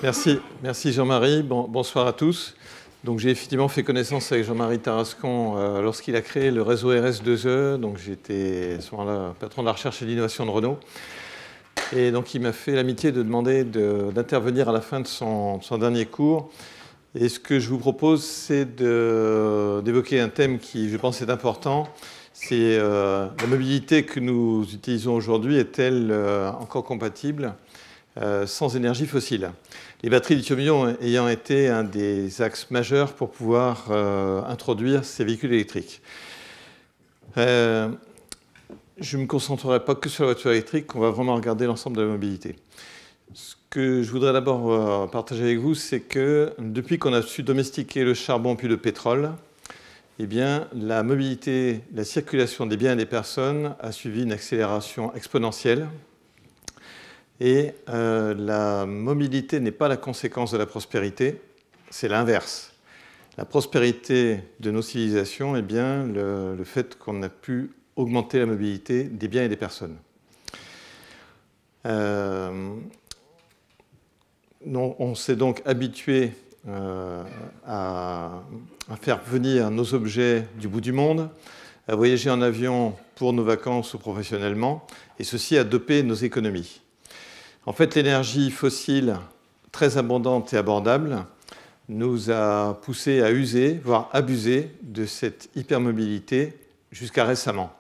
Merci Jean-Marie. Bonsoir à tous. Donc, j'ai effectivement fait connaissance avec Jean-Marie Tarascon lorsqu'il a créé le réseau RS2E. Donc, j'étais à ce moment-là patron de la recherche et de l'innovation de Renault. Et donc, il m'a fait l'amitié de demander d'intervenir à la fin de son dernier cours. Et ce que je vous propose, c'est d'évoquer un thème qui, je pense, est important. C'est la mobilité que nous utilisons aujourd'hui est-elle encore compatible sans énergie fossile? Les batteries lithium-ion ayant été un des axes majeurs pour pouvoir introduire ces véhicules électriques. Je ne me concentrerai pas que sur la voiture électrique, on va vraiment regarder l'ensemble de la mobilité. Ce que je voudrais d'abord partager avec vous, c'est que depuis qu'on a su domestiquer le charbon puis le pétrole, eh bien, la mobilité, la circulation des biens et des personnes a suivi une accélération exponentielle. Et la mobilité n'est pas la conséquence de la prospérité, c'est l'inverse. La prospérité de nos civilisations est bien le fait qu'on a pu augmenter la mobilité des biens et des personnes. On s'est donc habitué à faire venir nos objets du bout du monde, à voyager en avion pour nos vacances ou professionnellement, et ceci a dopé nos économies. En fait, l'énergie fossile, très abondante et abordable, nous a poussé à user, voire abuser de cette hypermobilité jusqu'à récemment.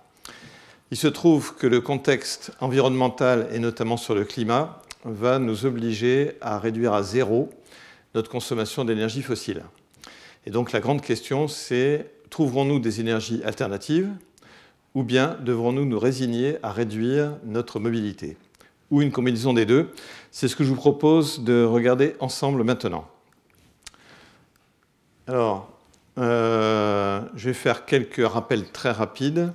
Il se trouve que le contexte environnemental, et notamment sur le climat, va nous obliger à réduire à zéro notre consommation d'énergie fossile. Et donc la grande question, c'est trouverons-nous des énergies alternatives ou bien devrons-nous nous résigner à réduire notre mobilité? Ou une combinaison des deux. C'est ce que je vous propose de regarder ensemble maintenant. Alors, je vais faire quelques rappels très rapides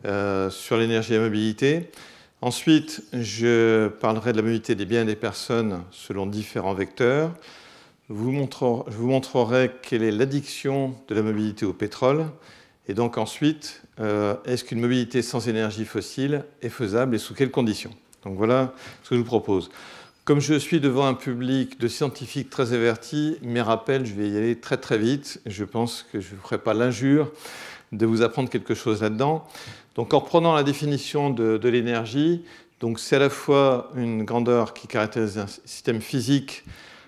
sur l'énergie et la mobilité. Ensuite, je parlerai de la mobilité des biens et des personnes selon différents vecteurs. Je vous montrerai quelle est l'addiction de la mobilité au pétrole. Et donc ensuite, est-ce qu'une mobilité sans énergie fossile est faisable et sous quelles conditions? Donc voilà ce que je vous propose. Comme je suis devant un public de scientifiques très avertis, mes rappels, je vais y aller très très vite. Je pense que je ne ferai pas l'injure de vous apprendre quelque chose là-dedans. Donc en reprenant la définition de l'énergie, c'est à la fois une grandeur qui caractérise un système physique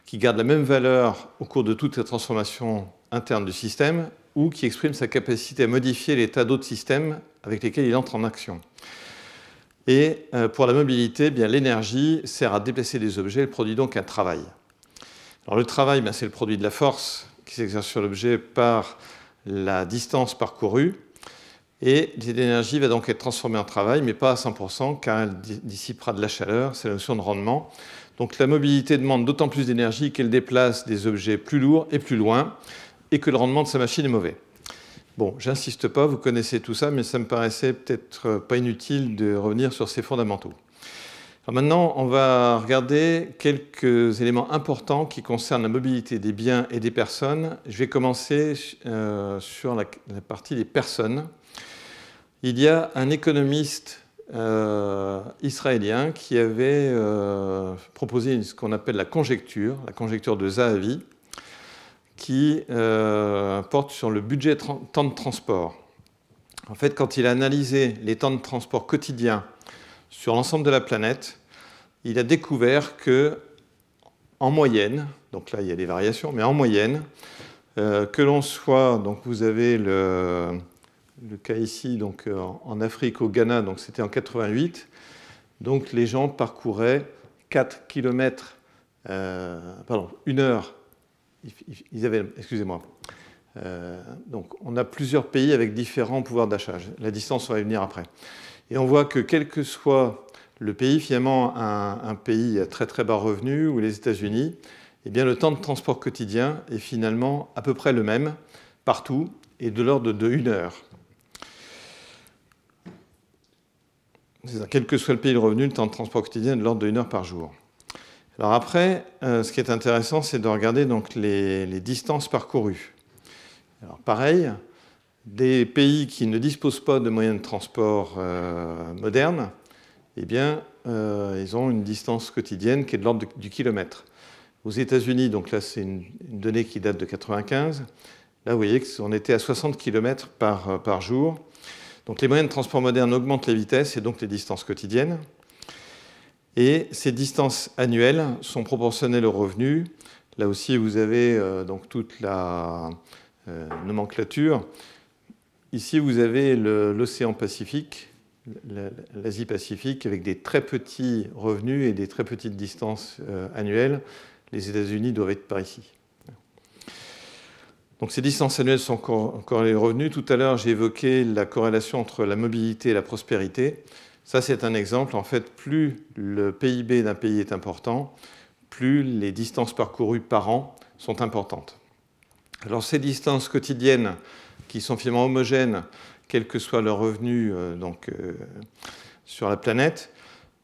qui garde la même valeur au cours de toutes les transformations internes du système ou qui exprime sa capacité à modifier l'état d'autres systèmes avec lesquels il entre en action. Et pour la mobilité, l'énergie sert à déplacer des objets, elle produit donc un travail. Alors le travail, c'est le produit de la force qui s'exerce sur l'objet par la distance parcourue. Et l'énergie va donc être transformée en travail, mais pas à 100%, car elle dissipera de la chaleur, c'est la notion de rendement. Donc la mobilité demande d'autant plus d'énergie qu'elle déplace des objets plus lourds et plus loin, et que le rendement de sa machine est mauvais. Bon, j'insiste pas, vous connaissez tout ça, mais ça me paraissait peut-être pas inutile de revenir sur ces fondamentaux. Alors maintenant, on va regarder quelques éléments importants qui concernent la mobilité des biens et des personnes. Je vais commencer sur la partie des personnes. Il y a un économiste israélien qui avait proposé ce qu'on appelle la conjecture de Zahavi, qui porte sur le budget temps de transport. En fait, quand il a analysé les temps de transport quotidiens sur l'ensemble de la planète, il a découvert que, en moyenne, donc là il y a des variations, mais en moyenne, que l'on soit, donc vous avez le cas ici, donc en Afrique, au Ghana, donc c'était en 88, donc les gens parcouraient 4 km, une heure. Ils avaient, excusez-moi. Donc, on a plusieurs pays avec différents pouvoirs d'achat. La distance, on va y venir après. Et on voit que quel que soit le pays, finalement, un pays à très très bas revenu, ou les États-Unis, eh bien, le temps de transport quotidien est finalement à peu près le même partout et de l'ordre de 1 heure. Quel que soit le pays de revenu, le temps de transport quotidien est de l'ordre de 1 heure par jour. Alors après, ce qui est intéressant, c'est de regarder donc les distances parcourues. Alors pareil, des pays qui ne disposent pas de moyens de transport modernes, eh bien, ils ont une distance quotidienne qui est de l'ordre du kilomètre. Aux États-Unis, donc là, c'est une donnée qui date de 1995. Là, vous voyez qu'on était à 60 km par jour. Donc les moyens de transport modernes augmentent les vitesses et donc les distances quotidiennes. Et ces distances annuelles sont proportionnelles aux revenus. Là aussi, vous avez donc toute la nomenclature. Ici, vous avez l'océan Pacifique, l'Asie-Pacifique, avec des très petits revenus et des très petites distances annuelles. Les États-Unis doivent être par ici. Donc ces distances annuelles sont corrélées aux revenus. Tout à l'heure, j'ai évoqué la corrélation entre la mobilité et la prospérité. Ça, c'est un exemple. En fait, plus le PIB d'un pays est important, plus les distances parcourues par an sont importantes. Alors ces distances quotidiennes, qui sont finalement homogènes, quel que soit leur revenu sur la planète,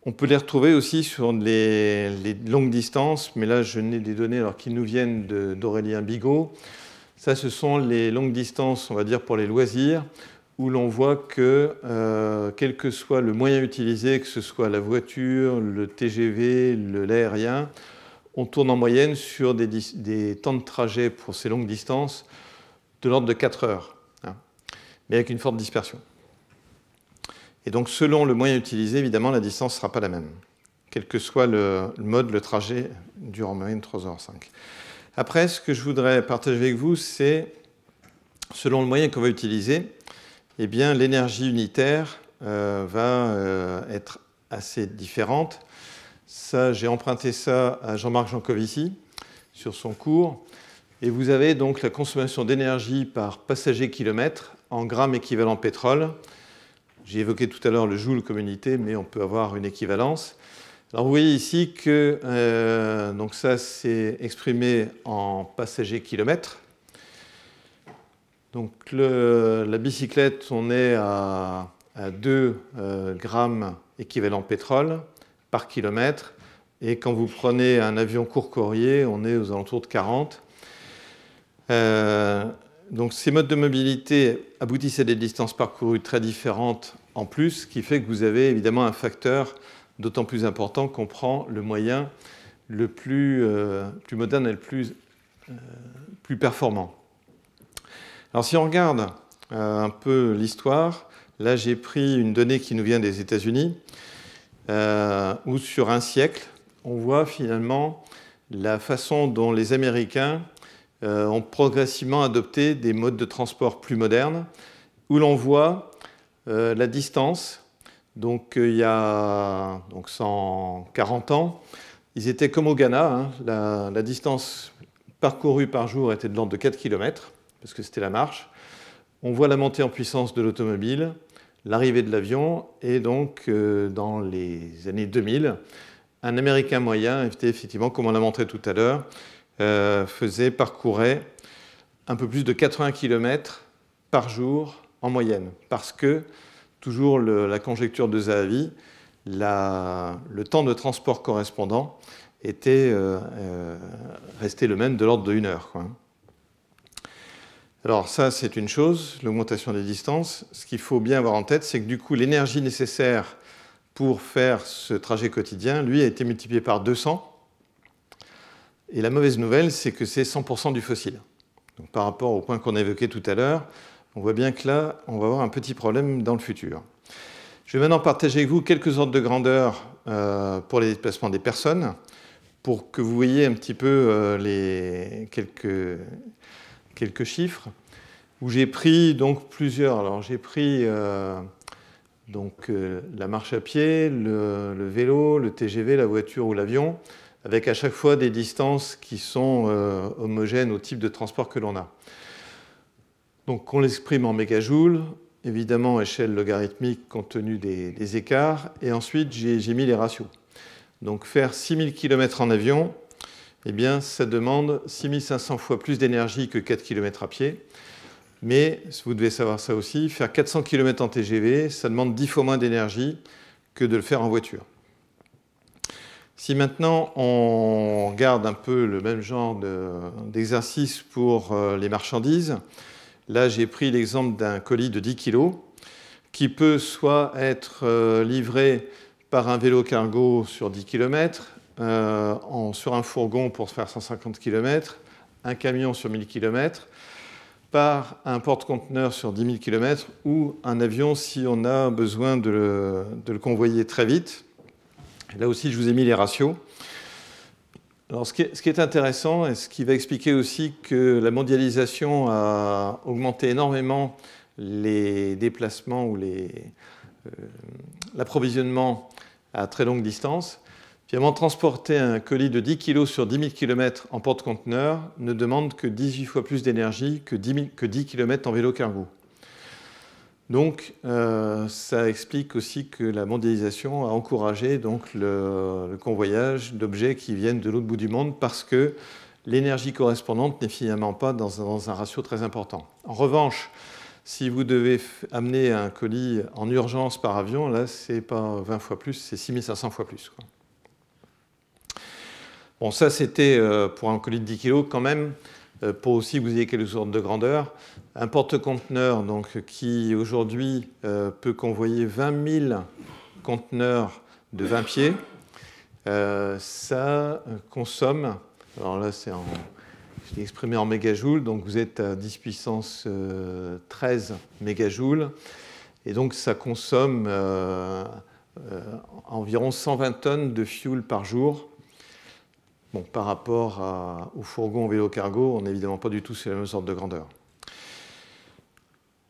on peut les retrouver aussi sur les longues distances, mais là, je n'ai des données alors, qui nous viennent d'Aurélien Bigot. Ça, ce sont les longues distances, on va dire, pour les loisirs, où l'on voit que, quel que soit le moyen utilisé, que ce soit la voiture, le TGV, l'aérien, on tourne en moyenne sur des temps de trajet pour ces longues distances de l'ordre de 4 heures, hein, mais avec une forte dispersion. Et donc, selon le moyen utilisé, évidemment, la distance ne sera pas la même. Quel que soit le mode, le trajet dure en moyenne 3h05. Après, ce que je voudrais partager avec vous, c'est, selon le moyen qu'on va utiliser, eh bien, l'énergie unitaire va être assez différente. Ça, j'ai emprunté ça à Jean-Marc Jancovici sur son cours. Et vous avez donc la consommation d'énergie par passager kilomètre en grammes équivalent pétrole. J'ai évoqué tout à l'heure le joule comme unité, mais on peut avoir une équivalence. Alors vous voyez ici que donc ça, c'est exprimé en passager kilomètre. Donc la bicyclette, on est à 2 grammes équivalent pétrole par kilomètre. Et quand vous prenez un avion court-courrier, on est aux alentours de 40. Donc ces modes de mobilité aboutissent à des distances parcourues très différentes en plus, ce qui fait que vous avez évidemment un facteur d'autant plus important qu'on prend le moyen le plus moderne et le plus performant. Alors si on regarde un peu l'histoire, là j'ai pris une donnée qui nous vient des États-Unis, où sur un siècle, on voit finalement la façon dont les Américains ont progressivement adopté des modes de transport plus modernes, où l'on voit la distance. Donc il y a 140 ans, ils étaient comme au Ghana, hein, la distance parcourue par jour était de l'ordre de 4 km, parce que c'était la marche. On voit la montée en puissance de l'automobile, l'arrivée de l'avion, et donc dans les années 2000, un Américain moyen, effectivement, comme on l'a montré tout à l'heure, parcourait un peu plus de 80 km par jour en moyenne, parce que, toujours la conjecture de Zahavi, le temps de transport correspondant était resté le même, de l'ordre de 1 heure, quoi. Alors ça, c'est une chose, l'augmentation des distances. Ce qu'il faut bien avoir en tête, c'est que du coup, l'énergie nécessaire pour faire ce trajet quotidien, lui, a été multipliée par 200. Et la mauvaise nouvelle, c'est que c'est 100% du fossile. Donc, par rapport au point qu'on a évoqué tout à l'heure, on voit bien que là, on va avoir un petit problème dans le futur. Je vais maintenant partager avec vous quelques ordres de grandeur pour les déplacements des personnes, pour que vous voyez un petit peu quelques chiffres, où j'ai pris donc plusieurs. Alors j'ai pris la marche à pied, le vélo, le TGV, la voiture ou l'avion, avec à chaque fois des distances qui sont homogènes au type de transport que l'on a. Donc on l'exprime en mégajoules, évidemment échelle logarithmique compte tenu des écarts, et ensuite j'ai mis les ratios. Donc faire 6000 km en avion, eh bien, ça demande 6500 fois plus d'énergie que 4 km à pied. Mais, vous devez savoir ça aussi, faire 400 km en TGV, ça demande 10 fois moins d'énergie que de le faire en voiture. Si maintenant on regarde un peu le même genre d'exercice pour les marchandises, là j'ai pris l'exemple d'un colis de 10 kg qui peut soit être livré par un vélo cargo sur 10 km, sur un fourgon pour faire 150 km, un camion sur 1000 km, par un porte-conteneur sur 10 000 km ou un avion si on a besoin de le convoyer très vite. Et là aussi, je vous ai mis les ratios. Alors, ce qui est intéressant et ce qui va expliquer aussi que la mondialisation a augmenté énormément les déplacements ou l'approvisionnement à très longue distance. Finalement, transporter un colis de 10 kg sur 10 000 km en porte-conteneur ne demande que 18 fois plus d'énergie que 10 km en vélo-cargo. Donc, ça explique aussi que la mondialisation a encouragé donc, le convoyage d'objets qui viennent de l'autre bout du monde parce que l'énergie correspondante n'est finalement pas dans un ratio très important. En revanche, si vous devez amener un colis en urgence par avion, là, ce n'est pas 20 fois plus, c'est 6500 fois plus, quoi. Bon, ça, c'était pour un colis de 10 kg quand même, pour aussi que vous ayez quelques ordres de grandeur. Un porte-conteneur donc, qui, aujourd'hui, peut convoyer 20 000 conteneurs de 20 pieds. Ça consomme, alors là, je l'ai exprimé en mégajoules, donc vous êtes à 10 puissance 13 mégajoules. Et donc, ça consomme environ 120 tonnes de fuel par jour. Bon, par rapport au fourgon vélo-cargo, on n'est évidemment pas du tout sur la même sorte de grandeur.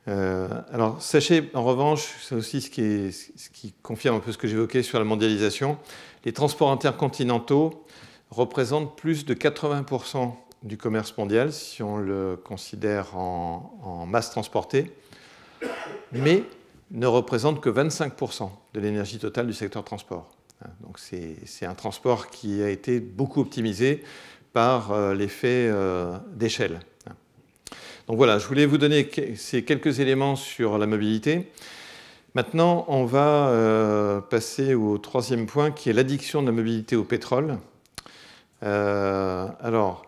Alors, sachez en revanche, c'est aussi ce qui confirme un peu ce que j'évoquais sur la mondialisation, les transports intercontinentaux représentent plus de 80% du commerce mondial, si on le considère en masse transportée, mais ne représentent que 25% de l'énergie totale du secteur transport. Donc c'est un transport qui a été beaucoup optimisé par l'effet d'échelle. Donc voilà, je voulais vous donner ces quelques éléments sur la mobilité. Maintenant, on va passer au troisième point, qui est l'addiction de la mobilité au pétrole. Alors,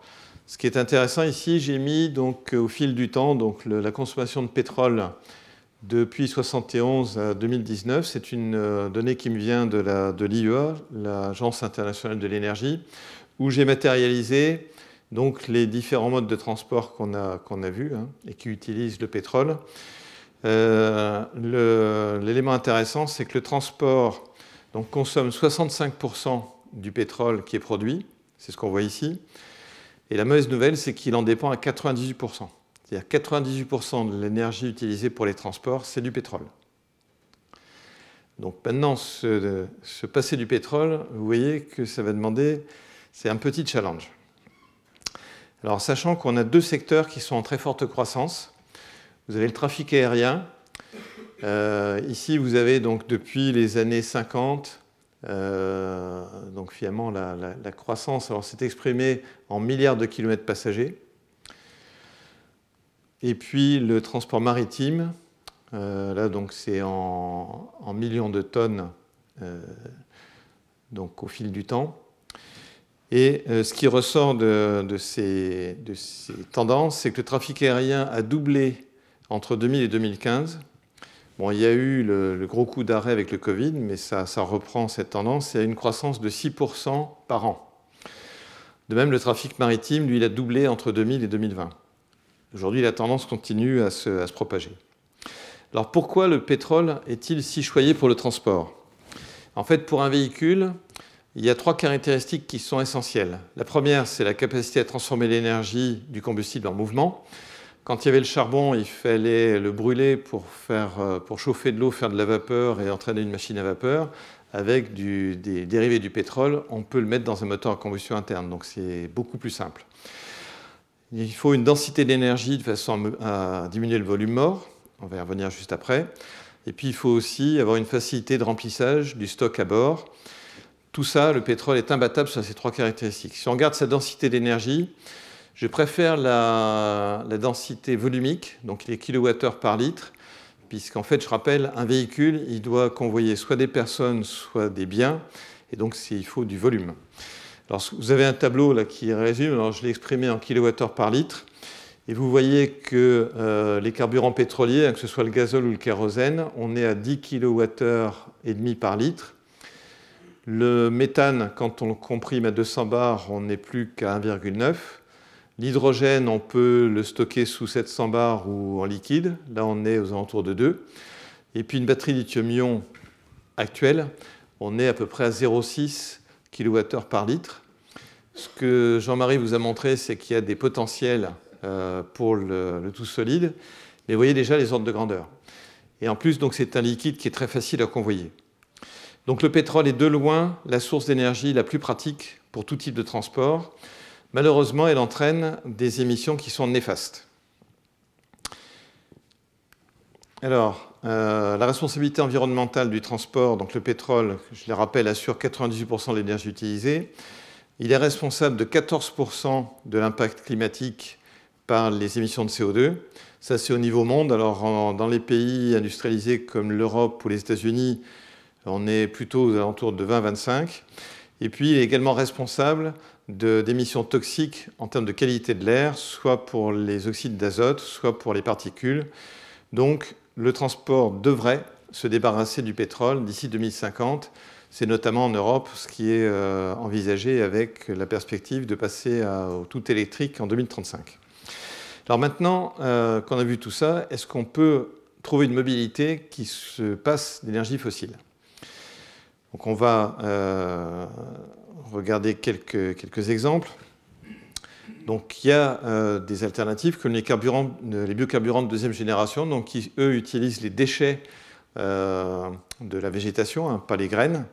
ce qui est intéressant ici, j'ai mis donc, au fil du temps donc, la consommation de pétrole depuis 1971 à 2019. C'est une donnée qui me vient de l'IEA, l'Agence internationale de l'énergie, où j'ai matérialisé donc, les différents modes de transport qu'on a vus et qui utilisent le pétrole. L'élément intéressant, c'est que le transport donc, consomme 65% du pétrole qui est produit. C'est ce qu'on voit ici. Et la mauvaise nouvelle, c'est qu'il en dépend à 98%. C'est-à-dire 98% de l'énergie utilisée pour les transports, c'est du pétrole. Donc maintenant, se passer du pétrole, vous voyez que ça va demander, c'est un petit challenge. Alors, sachant qu'on a deux secteurs qui sont en très forte croissance, vous avez le trafic aérien. Ici, vous avez donc depuis les années 50, donc finalement la croissance, alors c'est exprimé en milliards de kilomètres passagers. Et puis le transport maritime, là donc c'est en millions de tonnes donc au fil du temps. Et ce qui ressort de ces tendances, c'est que le trafic aérien a doublé entre 2000 et 2015. Bon, il y a eu le gros coup d'arrêt avec le Covid, mais ça reprend cette tendance. Il y a une croissance de 6% par an. De même, le trafic maritime, lui, il a doublé entre 2000 et 2020. Aujourd'hui, la tendance continue à se propager. Alors, pourquoi le pétrole est-il si choyé pour le transport? En fait, pour un véhicule, il y a trois caractéristiques qui sont essentielles. La première, c'est la capacité à transformer l'énergie du combustible en mouvement. Quand il y avait le charbon, il fallait le brûler pour chauffer de l'eau, faire de la vapeur et entraîner une machine à vapeur. Avec des dérivés du pétrole, on peut le mettre dans un moteur à combustion interne. Donc c'est beaucoup plus simple. Il faut une densité d'énergie de façon à diminuer le volume mort. On va y revenir juste après. Et puis il faut aussi avoir une facilité de remplissage du stock à bord. Tout ça, le pétrole est imbattable sur ces trois caractéristiques. Si on regarde sa densité d'énergie, je préfère la densité volumique, donc les kilowattheures par litre, puisqu'en fait, je rappelle, un véhicule, il doit convoyer soit des personnes, soit des biens, et donc il faut du volume. Alors, vous avez un tableau là, qui résume, alors je l'ai exprimé en kilowattheures par litre, et vous voyez que les carburants pétroliers, que ce soit le gazole ou le kérosène, on est à 10 kWh par litre. Le méthane, quand on le comprime à 200 bars, on n'est plus qu'à 1,9. L'hydrogène, on peut le stocker sous 700 bars ou en liquide. Là, on est aux alentours de 2. Et puis une batterie lithium-ion actuelle, on est à peu près à 0,6 kWh par litre. Ce que Jean-Marie vous a montré, c'est qu'il y a des potentiels pour le tout solide. Mais vous voyez déjà les ordres de grandeur. Et en plus, c'est un liquide qui est très facile à convoyer. Donc le pétrole est de loin la source d'énergie la plus pratique pour tout type de transport. Malheureusement, elle entraîne des émissions qui sont néfastes. Alors, la responsabilité environnementale du transport, donc le pétrole, je le rappelle, assure 98% de l'énergie utilisée. Il est responsable de 14% de l'impact climatique par les émissions de CO2. Ça, c'est au niveau monde. Alors, dans les pays industrialisés comme l'Europe ou les États-Unis, on est plutôt aux alentours de 20-25. Et puis, il est également responsable d'émissions toxiques en termes de qualité de l'air, soit pour les oxydes d'azote, soit pour les particules. Donc, le transport devrait se débarrasser du pétrole d'ici 2050. C'est notamment en Europe ce qui est envisagé avec la perspective de passer au tout électrique en 2035. Alors maintenant qu'on a vu tout ça, est-ce qu'on peut trouver une mobilité qui se passe d'énergie fossile ? Donc on va regarder quelques exemples. Donc il y a des alternatives comme les biocarburants de deuxième génération, donc qui eux utilisent les déchets de la végétation, pas les graines.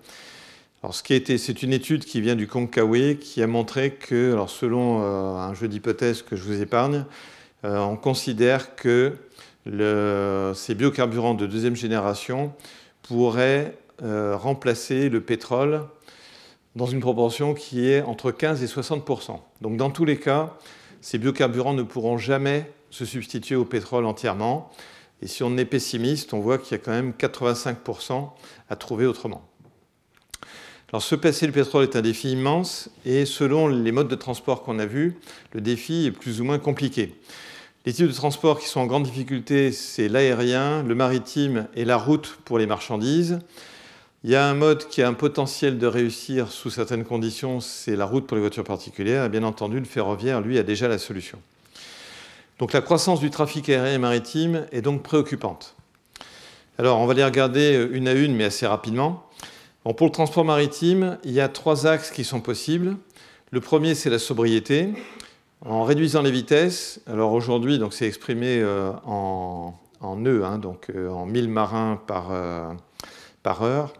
Alors c'est une étude qui vient du Konkawi qui a montré que, alors selon un jeu d'hypothèses que je vous épargne, on considère que ces biocarburants de deuxième génération pourraient remplacer le pétrole dans une proportion qui est entre 15 et 60%. Donc dans tous les cas, ces biocarburants ne pourront jamais se substituer au pétrole entièrement. Et si on est pessimiste, on voit qu'il y a quand même 85% à trouver autrement. Alors se passer le pétrole est un défi immense et selon les modes de transport qu'on a vus, le défi est plus ou moins compliqué. Les types de transport qui sont en grande difficulté, c'est l'aérien, le maritime et la route pour les marchandises. Il y a un mode qui a un potentiel de réussir sous certaines conditions, c'est la route pour les voitures particulières. Et bien entendu, le ferroviaire, lui, a déjà la solution. Donc la croissance du trafic aérien et maritime est donc préoccupante. Alors, on va les regarder une à une, mais assez rapidement. Bon, pour le transport maritime, il y a 3 axes qui sont possibles. Le premier, c'est la sobriété. En réduisant les vitesses, alors aujourd'hui, c'est exprimé en nœuds, en 1000 marins par heure.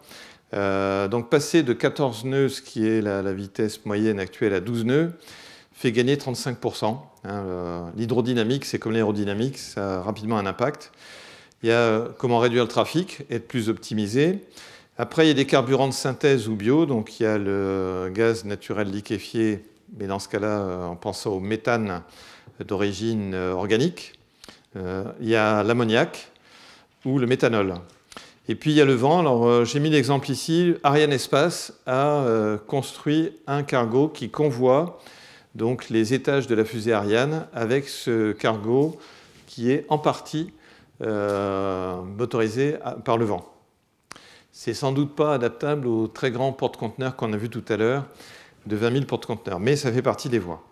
Donc passer de 14 nœuds, ce qui est la vitesse moyenne actuelle, à 12 nœuds, fait gagner 35%. L'hydrodynamique, c'est comme l'aérodynamique, ça a rapidement un impact. Il y a comment réduire le trafic, être plus optimisé. Après, il y a des carburants de synthèse ou bio, donc il y a le gaz naturel liquéfié, mais dans ce cas-là, en pensant au méthane d'origine organique. Il y a l'ammoniac ou le méthanol. Et puis il y a le vent. Alors j'ai mis l'exemple ici. Arianespace a construit un cargo qui convoie donc les étages de la fusée Ariane avec ce cargo qui est en partie motorisé par le vent. C'est sans doute pas adaptable aux très grands porte-conteneurs qu'on a vus tout à l'heure, de 20 000 porte-conteneurs, mais ça fait partie des voies.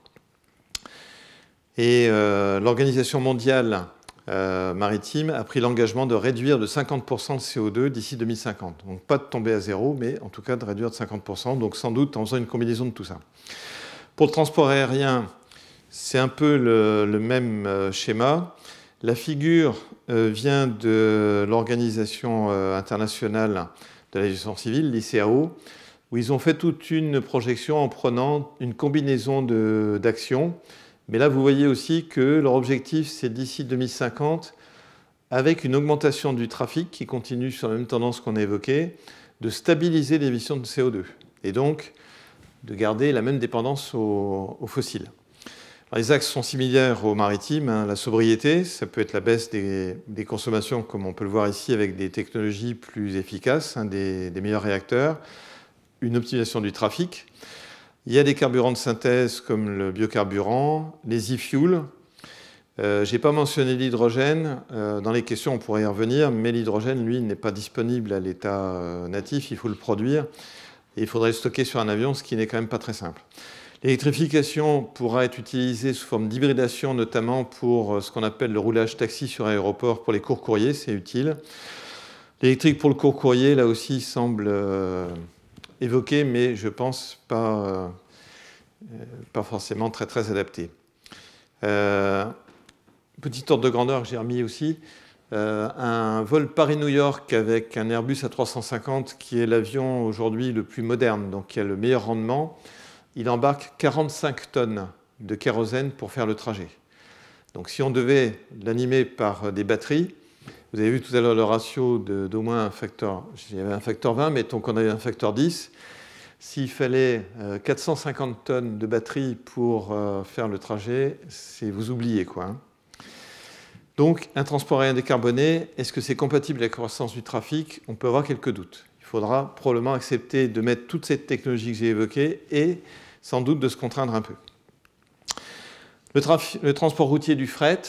Et l'Organisation mondiale maritime a pris l'engagement de réduire de 50% de CO2 d'ici 2050. Donc pas de tomber à zéro, mais en tout cas de réduire de 50%, donc sans doute en faisant une combinaison de tout ça. Pour le transport aérien, c'est un peu le même schéma. La figure vient de l'Organisation internationale de l'aviation civile, l'ICAO, où ils ont fait toute une projection en prenant une combinaison d'actions. Mais là, vous voyez aussi que leur objectif, c'est d'ici 2050, avec une augmentation du trafic qui continue sur la même tendance qu'on a évoquée, de stabiliser l'émission de CO2 et donc de garder la même dépendance aux fossiles. Alors, les axes sont similaires au maritime. La sobriété, ça peut être la baisse des consommations, comme on peut le voir ici, avec des technologies plus efficaces, des meilleurs réacteurs, une optimisation du trafic. Il y a des carburants de synthèse comme le biocarburant, les e-fuels. Je n'ai pas mentionné l'hydrogène. Dans les questions, on pourrait y revenir, mais l'hydrogène, lui, n'est pas disponible à l'état natif, il faut le produire. et il faudrait le stocker sur un avion, ce qui n'est quand même pas très simple. L'électrification pourra être utilisée sous forme d'hybridation, notamment pour ce qu'on appelle le roulage taxi sur aéroport pour les courts courriers, c'est utile. L'électrique pour le court courrier, là aussi, semble évoqué, mais je pense pas forcément très, très adapté. Petit ordre de grandeur que j'ai remis aussi. Un vol Paris-New York avec un Airbus A350 qui est l'avion aujourd'hui le plus moderne, donc qui a le meilleur rendement, il embarque 45 tonnes de kérosène pour faire le trajet. Donc si on devait l'animer par des batteries, vous avez vu tout à l'heure le ratio d'au moins un facteur, il y avait un facteur 20, mettons qu'on avait un facteur 10, s'il fallait 450 tonnes de batterie pour faire le trajet, c'est vous oubliez quoi. Hein. Donc, un transport aérien décarboné, est-ce que c'est compatible avec la croissance du trafic? On peut avoir quelques doutes. Il faudra probablement accepter de mettre toute cette technologie que j'ai évoquée et sans doute de se contraindre un peu. Le transport routier du fret,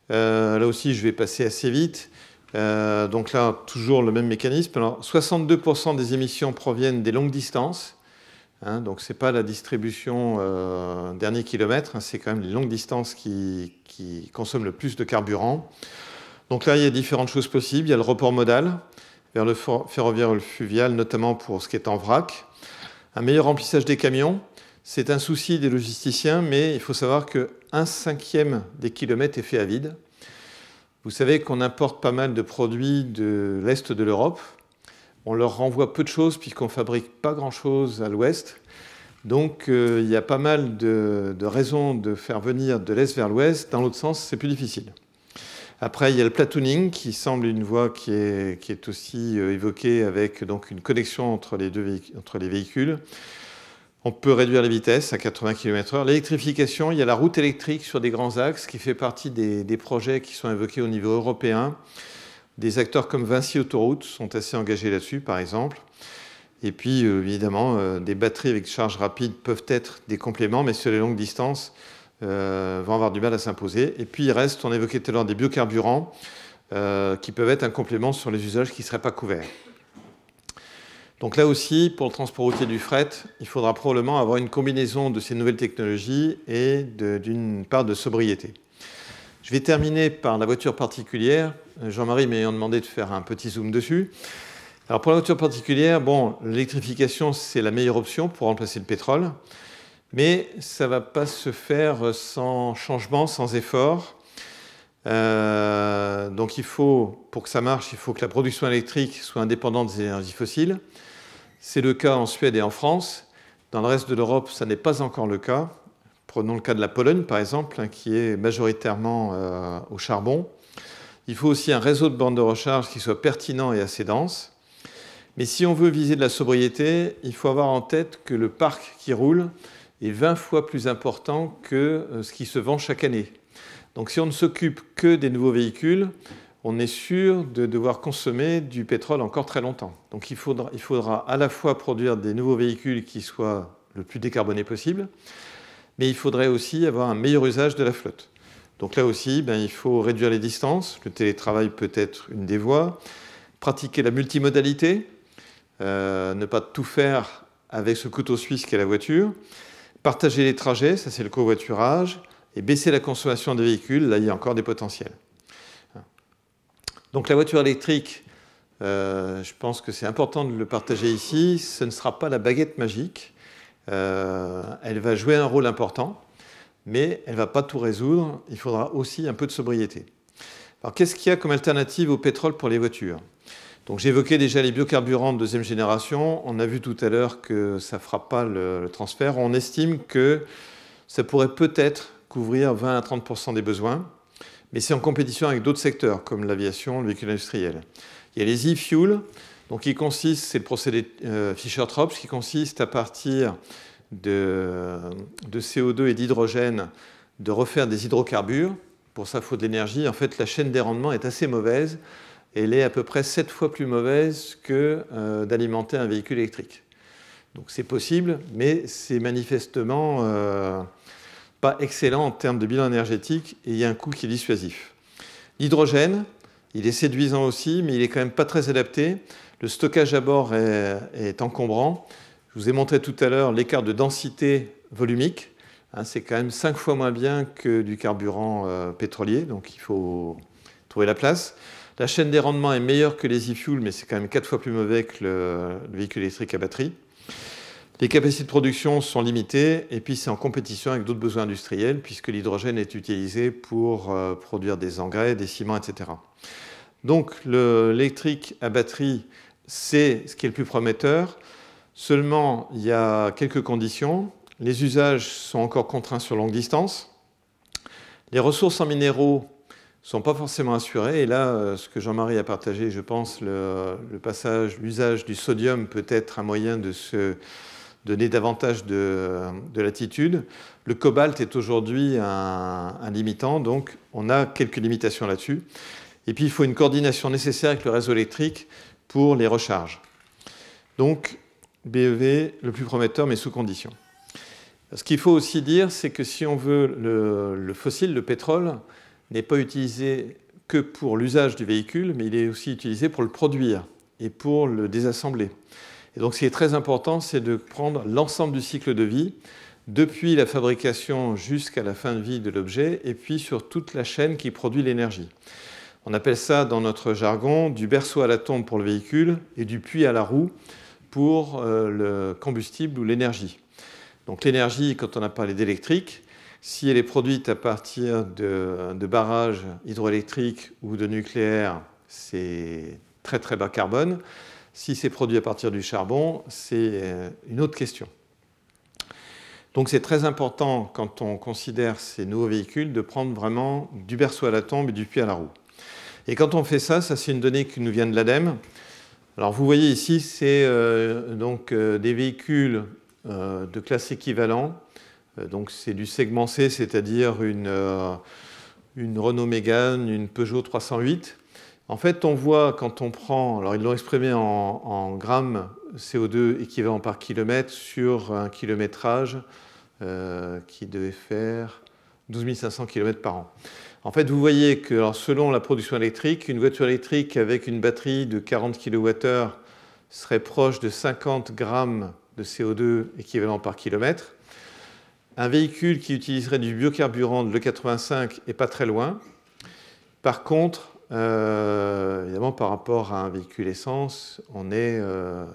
là aussi, je vais passer assez vite. Donc là, toujours le même mécanisme. Alors, 62% des émissions proviennent des longues distances. Hein, donc, ce n'est pas la distribution dernier kilomètre, hein, c'est quand même les longues distances qui consomment le plus de carburant. Donc là, il y a différentes choses possibles. Il y a le report modal vers le ferroviaire ou le fluvial, notamment pour ce qui est en vrac. Un meilleur remplissage des camions, c'est un souci des logisticiens, mais il faut savoir qu'un cinquième des kilomètres est fait à vide. Vous savez qu'on importe pas mal de produits de l'Est de l'Europe. On leur renvoie peu de choses puisqu'on ne fabrique pas grand-chose à l'Ouest. Donc il y a pas mal de raisons de faire venir de l'Est vers l'Ouest. Dans l'autre sens, c'est plus difficile. Après, il y a le platooning qui semble une voie qui est aussi évoquée avec donc, une connexion entre les véhicules. On peut réduire les vitesses à 80 km/h. L'électrification, il y a la route électrique sur des grands axes qui fait partie des projets qui sont évoqués au niveau européen. Des acteurs comme Vinci Autoroute sont assez engagés là-dessus, par exemple. Et puis, évidemment, des batteries avec charge rapide peuvent être des compléments, mais sur les longues distances, vont avoir du mal à s'imposer. Et puis, il reste, on évoquait tout à l'heure, des biocarburants qui peuvent être un complément sur les usages qui ne seraient pas couverts. Donc là aussi, pour le transport routier du fret, il faudra probablement avoir une combinaison de ces nouvelles technologies et d'une part de sobriété. Je vais terminer par la voiture particulière. Jean-Marie m'ayant demandé de faire un petit zoom dessus. Alors pour la voiture particulière, bon, l'électrification, c'est la meilleure option pour remplacer le pétrole. Mais ça ne va pas se faire sans changement, sans effort. Donc il faut, pour que ça marche, il faut que la production électrique soit indépendante des énergies fossiles. C'est le cas en Suède et en France. Dans le reste de l'Europe, ça n'est pas encore le cas. Prenons le cas de la Pologne, par exemple, hein, qui est majoritairement au charbon. Il faut aussi un réseau de bornes de recharge qui soit pertinent et assez dense. Mais si on veut viser de la sobriété, il faut avoir en tête que le parc qui roule est 20 fois plus important que ce qui se vend chaque année. Donc si on ne s'occupe que des nouveaux véhicules, on est sûr de devoir consommer du pétrole encore très longtemps. Donc il faudra à la fois produire des nouveaux véhicules qui soient le plus décarbonés possible, mais il faudrait aussi avoir un meilleur usage de la flotte. Donc là aussi, il faut réduire les distances. Le télétravail peut être une des voies. Pratiquer la multimodalité, ne pas tout faire avec ce couteau suisse qu'est la voiture. Partager les trajets, ça c'est le covoiturage. Et baisser la consommation des véhicules, là il y a encore des potentiels. Donc la voiture électrique, je pense que c'est important de le partager ici. Ce ne sera pas la baguette magique. Elle va jouer un rôle important, mais elle ne va pas tout résoudre. Il faudra aussi un peu de sobriété. Alors qu'est-ce qu'il y a comme alternative au pétrole pour les voitures? Donc j'ai évoqué déjà les biocarburants de deuxième génération. On a vu tout à l'heure que ça ne fera pas le transfert. On estime que ça pourrait peut-être couvrir 20 à 30% des besoins, mais c'est en compétition avec d'autres secteurs, comme l'aviation, le véhicule industriel. Il y a les e-fuels, donc qui consiste, c'est le procédé Fischer-Tropsch, qui consiste à partir de CO2 et d'hydrogène, de refaire des hydrocarbures. Pour ça, il faut de l'énergie. En fait, la chaîne des rendements est assez mauvaise. Elle est à peu près 7 fois plus mauvaise que d'alimenter un véhicule électrique. Donc c'est possible, mais c'est manifestement pas excellent en termes de bilan énergétique et il y a un coût qui est dissuasif. L'hydrogène, il est séduisant aussi, mais il est quand même pas très adapté. Le stockage à bord est encombrant. Je vous ai montré tout à l'heure l'écart de densité volumique. C'est quand même 5 fois moins bien que du carburant pétrolier, donc il faut trouver la place. La chaîne des rendements est meilleure que les e-fuels, mais c'est quand même 4 fois plus mauvais que le véhicule électrique à batterie. Les capacités de production sont limitées, et puis c'est en compétition avec d'autres besoins industriels, puisque l'hydrogène est utilisé pour produire des engrais, des ciments, etc. Donc l'électrique à batterie, c'est ce qui est le plus prometteur. Seulement, il y a quelques conditions. Les usages sont encore contraints sur longue distance. Les ressources en minéraux ne sont pas forcément assurées. Et là, ce que Jean-Marie a partagé, je pense, l'usage du sodium peut être un moyen de se donner davantage de latitude. Le cobalt est aujourd'hui un limitant, donc on a quelques limitations là-dessus. Et puis, il faut une coordination nécessaire avec le réseau électrique pour les recharges. Donc, BEV, le plus prometteur, mais sous condition. Ce qu'il faut aussi dire, c'est que si on veut, le fossile, le pétrole, n'est pas utilisé que pour l'usage du véhicule, mais il est aussi utilisé pour le produire et pour le désassembler. Et donc, ce qui est très important, c'est de prendre l'ensemble du cycle de vie, depuis la fabrication jusqu'à la fin de vie de l'objet, et puis sur toute la chaîne qui produit l'énergie. On appelle ça, dans notre jargon, du berceau à la tombe pour le véhicule et du puits à la roue pour le combustible ou l'énergie. Donc l'énergie, quand on a parlé d'électrique, si elle est produite à partir de barrages hydroélectriques ou de nucléaire, c'est très très bas carbone. Si c'est produit à partir du charbon, c'est une autre question. Donc c'est très important, quand on considère ces nouveaux véhicules, de prendre vraiment du berceau à la tombe et du puits à la roue. Et quand on fait ça, c'est une donnée qui nous vient de l'ADEME. Alors vous voyez ici, c'est des véhicules de classe équivalent. Donc c'est du segment C, c'est-à-dire une Renault Mégane, une Peugeot 308. En fait, on voit quand on prend, alors ils l'ont exprimé en grammes CO2 équivalent par kilomètre sur un kilométrage qui devait faire 12 500 km par an. En fait, vous voyez que alors, selon la production électrique, une voiture électrique avec une batterie de 40 kWh serait proche de 50 grammes de CO2 équivalent par kilomètre. Un véhicule qui utiliserait du biocarburant de l'E85 n'est pas très loin. Par contre, évidemment, par rapport à un véhicule essence, on est 2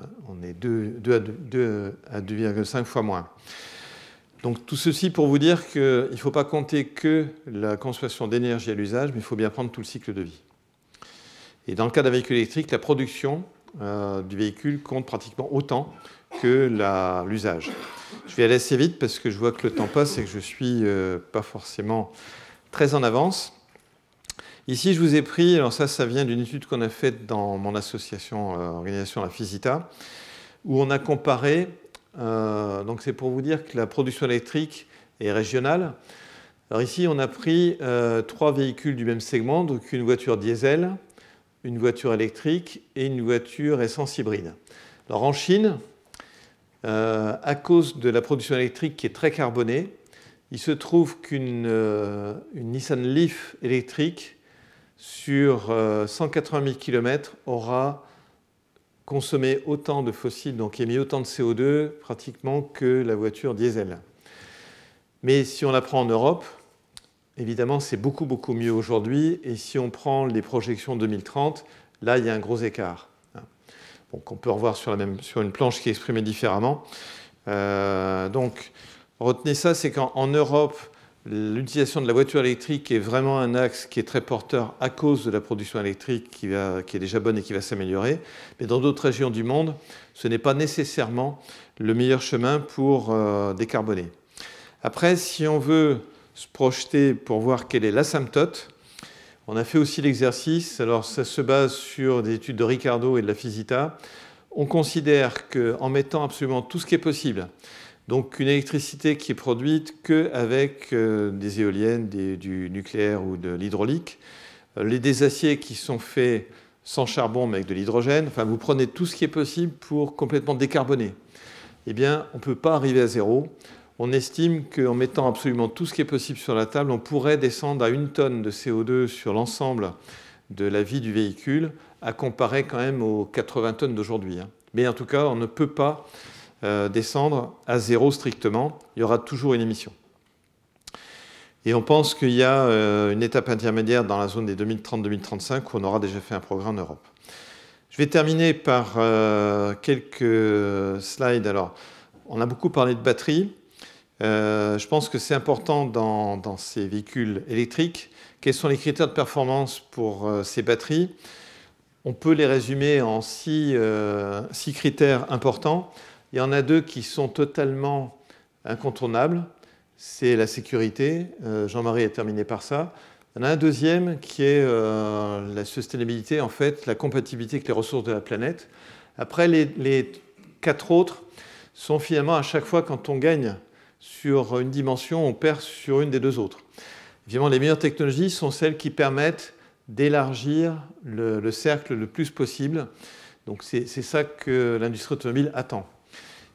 à 2,5 fois moins. Donc tout ceci pour vous dire qu'il ne faut pas compter que la consommation d'énergie à l'usage, mais il faut bien prendre tout le cycle de vie. Et dans le cas d'un véhicule électrique, la production du véhicule compte pratiquement autant que l'usage. Je vais aller assez vite parce que je vois que le temps passe et que je ne suis pas forcément très en avance. Ici, je vous ai pris, alors ça vient d'une étude qu'on a faite dans mon association, organisation La Fisita, où on a comparé, donc c'est pour vous dire que la production électrique est régionale. Alors ici, on a pris 3 véhicules du même segment, donc une voiture diesel, une voiture électrique et une voiture essence hybride. Alors en Chine, à cause de la production électrique qui est très carbonée, il se trouve qu'une Nissan Leaf électrique sur 180 000 km aura consommé autant de fossiles, donc émis autant de CO2 pratiquement que la voiture diesel. Mais si on la prend en Europe, évidemment c'est beaucoup beaucoup mieux aujourd'hui, et si on prend les projections 2030, là il y a un gros écart. Donc on peut revoir sur une planche qui est exprimée différemment. Donc retenez ça, c'est qu'en Europe, l'utilisation de la voiture électrique est vraiment un axe qui est très porteur à cause de la production électrique qui est déjà bonne et qui va s'améliorer. Mais dans d'autres régions du monde, ce n'est pas nécessairement le meilleur chemin pour décarboner. Après, si on veut se projeter pour voir quelle est l'asymptote, on a fait aussi l'exercice. Alors ça se base sur des études de Ricardo et de la Fisita. On considère qu'en mettant absolument tout ce qui est possible, donc une électricité qui est produite qu'avec des éoliennes, du nucléaire ou de l'hydraulique, des aciers qui sont faits sans charbon mais avec de l'hydrogène, enfin vous prenez tout ce qui est possible pour complètement décarboner. Eh bien, on ne peut pas arriver à zéro. On estime qu'en mettant absolument tout ce qui est possible sur la table, on pourrait descendre à 1 tonne de CO2 sur l'ensemble de la vie du véhicule, à comparer quand même aux 80 tonnes d'aujourd'hui. Mais en tout cas, on ne peut pas descendre à zéro strictement. Il y aura toujours une émission. Et on pense qu'il y a une étape intermédiaire dans la zone des 2030-2035 où on aura déjà fait un progrès en Europe. Je vais terminer par quelques slides. Alors, on a beaucoup parlé de batterie. Je pense que c'est important dans ces véhicules électriques. Quels sont les critères de performance pour ces batteries? On peut les résumer en six critères importants. Il y en a deux qui sont totalement incontournables. C'est la sécurité. Jean-Marie a terminé par ça. Il y en a un deuxième qui est la sustainabilité, en fait, la compatibilité avec les ressources de la planète. Après, les quatre autres sont finalement à chaque fois quand on gagne sur une dimension, on perd sur une des deux autres. Évidemment, les meilleures technologies sont celles qui permettent d'élargir le cercle le plus possible. Donc c'est ça que l'industrie automobile attend.